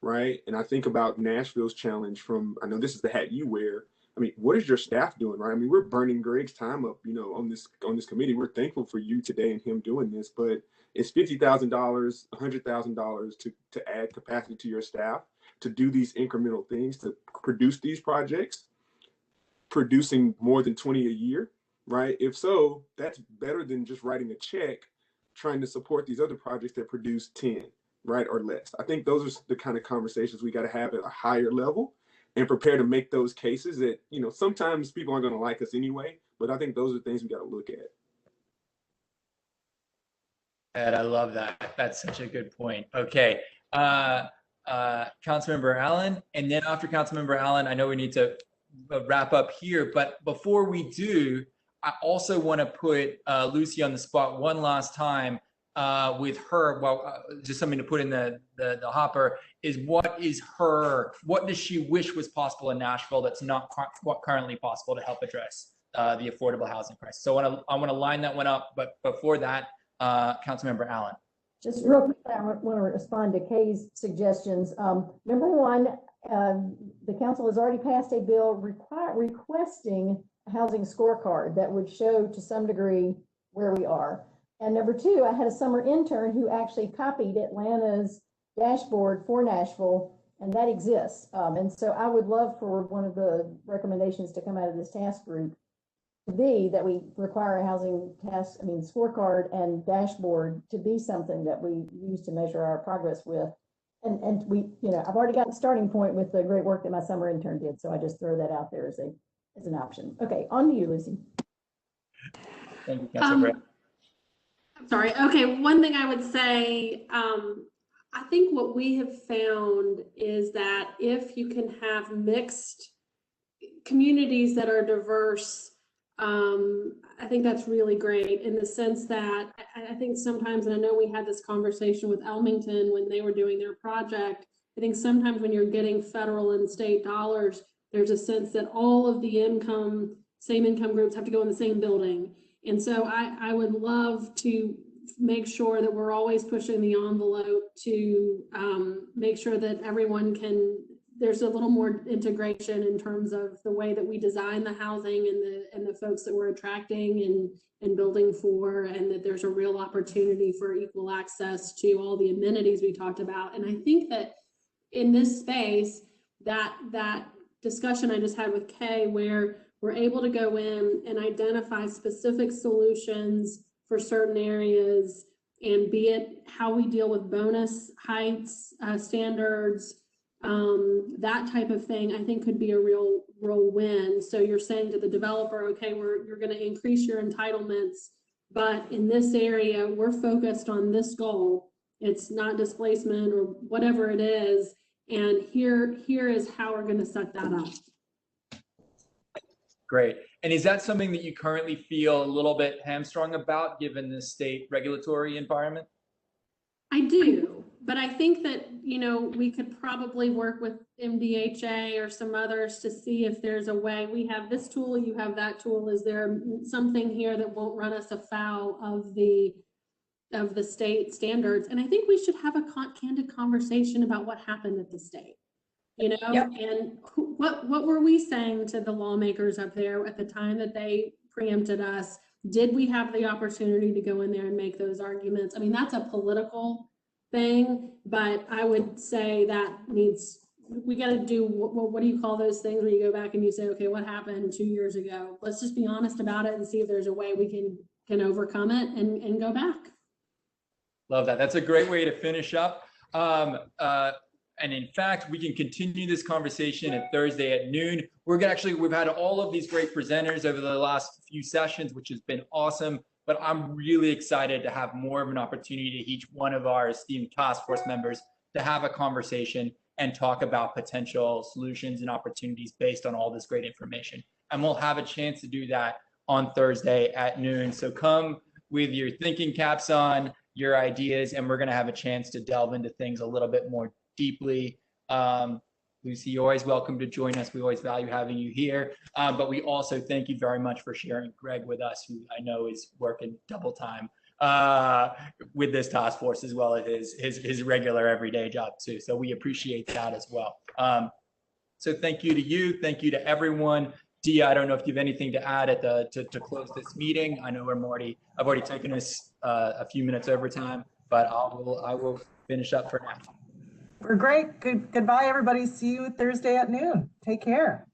right? And I think about Nashville's challenge from, I know this is the hat you wear. I mean, what is your staff doing, right? I mean, we're burning Greg's time up, on this committee. We're thankful for you today and him doing this, but it's $50,000, $100,000 to add capacity to your staff to do these incremental things, to produce these projects, producing more than 20 a year, right? If so, that's better than just writing a check, trying to support these other projects that produce 10, right, or less. I think those are the kind of conversations we got to have at a higher level and prepare to make those cases that, sometimes people aren't going to like us anyway, but I think those are things we got to look at. Ed, I love that. That's such a good point. Okay. Councilmember Allen, and then after Councilmember Allen, I know we need to wrap up here, but before we do, I also want to put Lucy on the spot one last time with her, just something to put in the hopper, is what does she wish was possible in Nashville that's not currently possible to help address the affordable housing crisis? So I want to line that one up, but before that, Councilmember Allen. Just real quick, I want to respond to Kay's suggestions. Number one, the council has already passed a bill requesting a housing scorecard that would show to some degree where we are. And number two, I had a summer intern who actually copied Atlanta's dashboard for Nashville, and that exists. And so I would love for one of the recommendations to come out of this task group to be that we require a housing scorecard and dashboard to be something that we use to measure our progress with. And we, I've already got a starting point with the great work that my summer intern did. So I just throw that out there as an option. Okay, on to you, Lucy. Thank you, Councilmember. I'm sorry. Okay, one thing I would say, I think what we have found is that if you can have mixed communities that are diverse, I think that's really great in the sense that I think sometimes, and I know we had this conversation with Elmington when they were doing their project, I think sometimes when you're getting federal and state dollars, there's a sense that all of the same income groups have to go in the same building. And so I would love to make sure that we're always pushing the envelope to make sure that everyone there's a little more integration in terms of the way that we design the housing and the folks that we're attracting and building for, and that there's a real opportunity for equal access to all the amenities we talked about. And I think that in this space, that discussion I just had with Kay, where we're able to go in and identify specific solutions for certain areas, and be it how we deal with bonus heights, standards, that type of thing, I think could be a real win. So you're saying to the developer, okay, you're going to increase your entitlements, but in this area, we're focused on this goal. It's not displacement or whatever it is. And here is how we're going to set that up. Great. And is that something that you currently feel a little bit hamstrung about given the state regulatory environment? I do, But I think that, we could probably work with MDHA or some others to see if there's a way. We have this tool, you have that tool. Is there something here that won't run us afoul of the state standards? And I think we should have a candid conversation about what happened at the state, Yep. and what were we saying to the lawmakers up there at the time that they preempted us? Did we have the opportunity to go in there and make those arguments? I mean, that's a political thing, but I would say that we got to do, what do you call those things where you go back and you say, okay, what happened 2 years ago? Let's just be honest about it and see if there's a way we can overcome it and go back. Love that. That's a great way to finish up. And in fact, we can continue this conversation at Thursday at noon. We've had all of these great presenters over the last few sessions, which has been awesome. But I'm really excited to have more of an opportunity to each one of our esteemed task force members to have a conversation and talk about potential solutions and opportunities based on all this great information. And we'll have a chance to do that on Thursday at noon. So come with your thinking caps on, your ideas, and we're going to have a chance to delve into things a little bit more deeply. Lucy, you're always welcome to join us. We always value having you here. But we also thank you very much for sharing Greg with us, who I know is working double time with this task force, as well as his regular everyday job too. So we appreciate that as well. So thank you to you. Thank you to everyone. Dia, I don't know if you have anything to add to close this meeting. I know I've already taken us a few minutes over time, but I will finish up for now. We're great. Goodbye, everybody. See you Thursday at noon. Take care.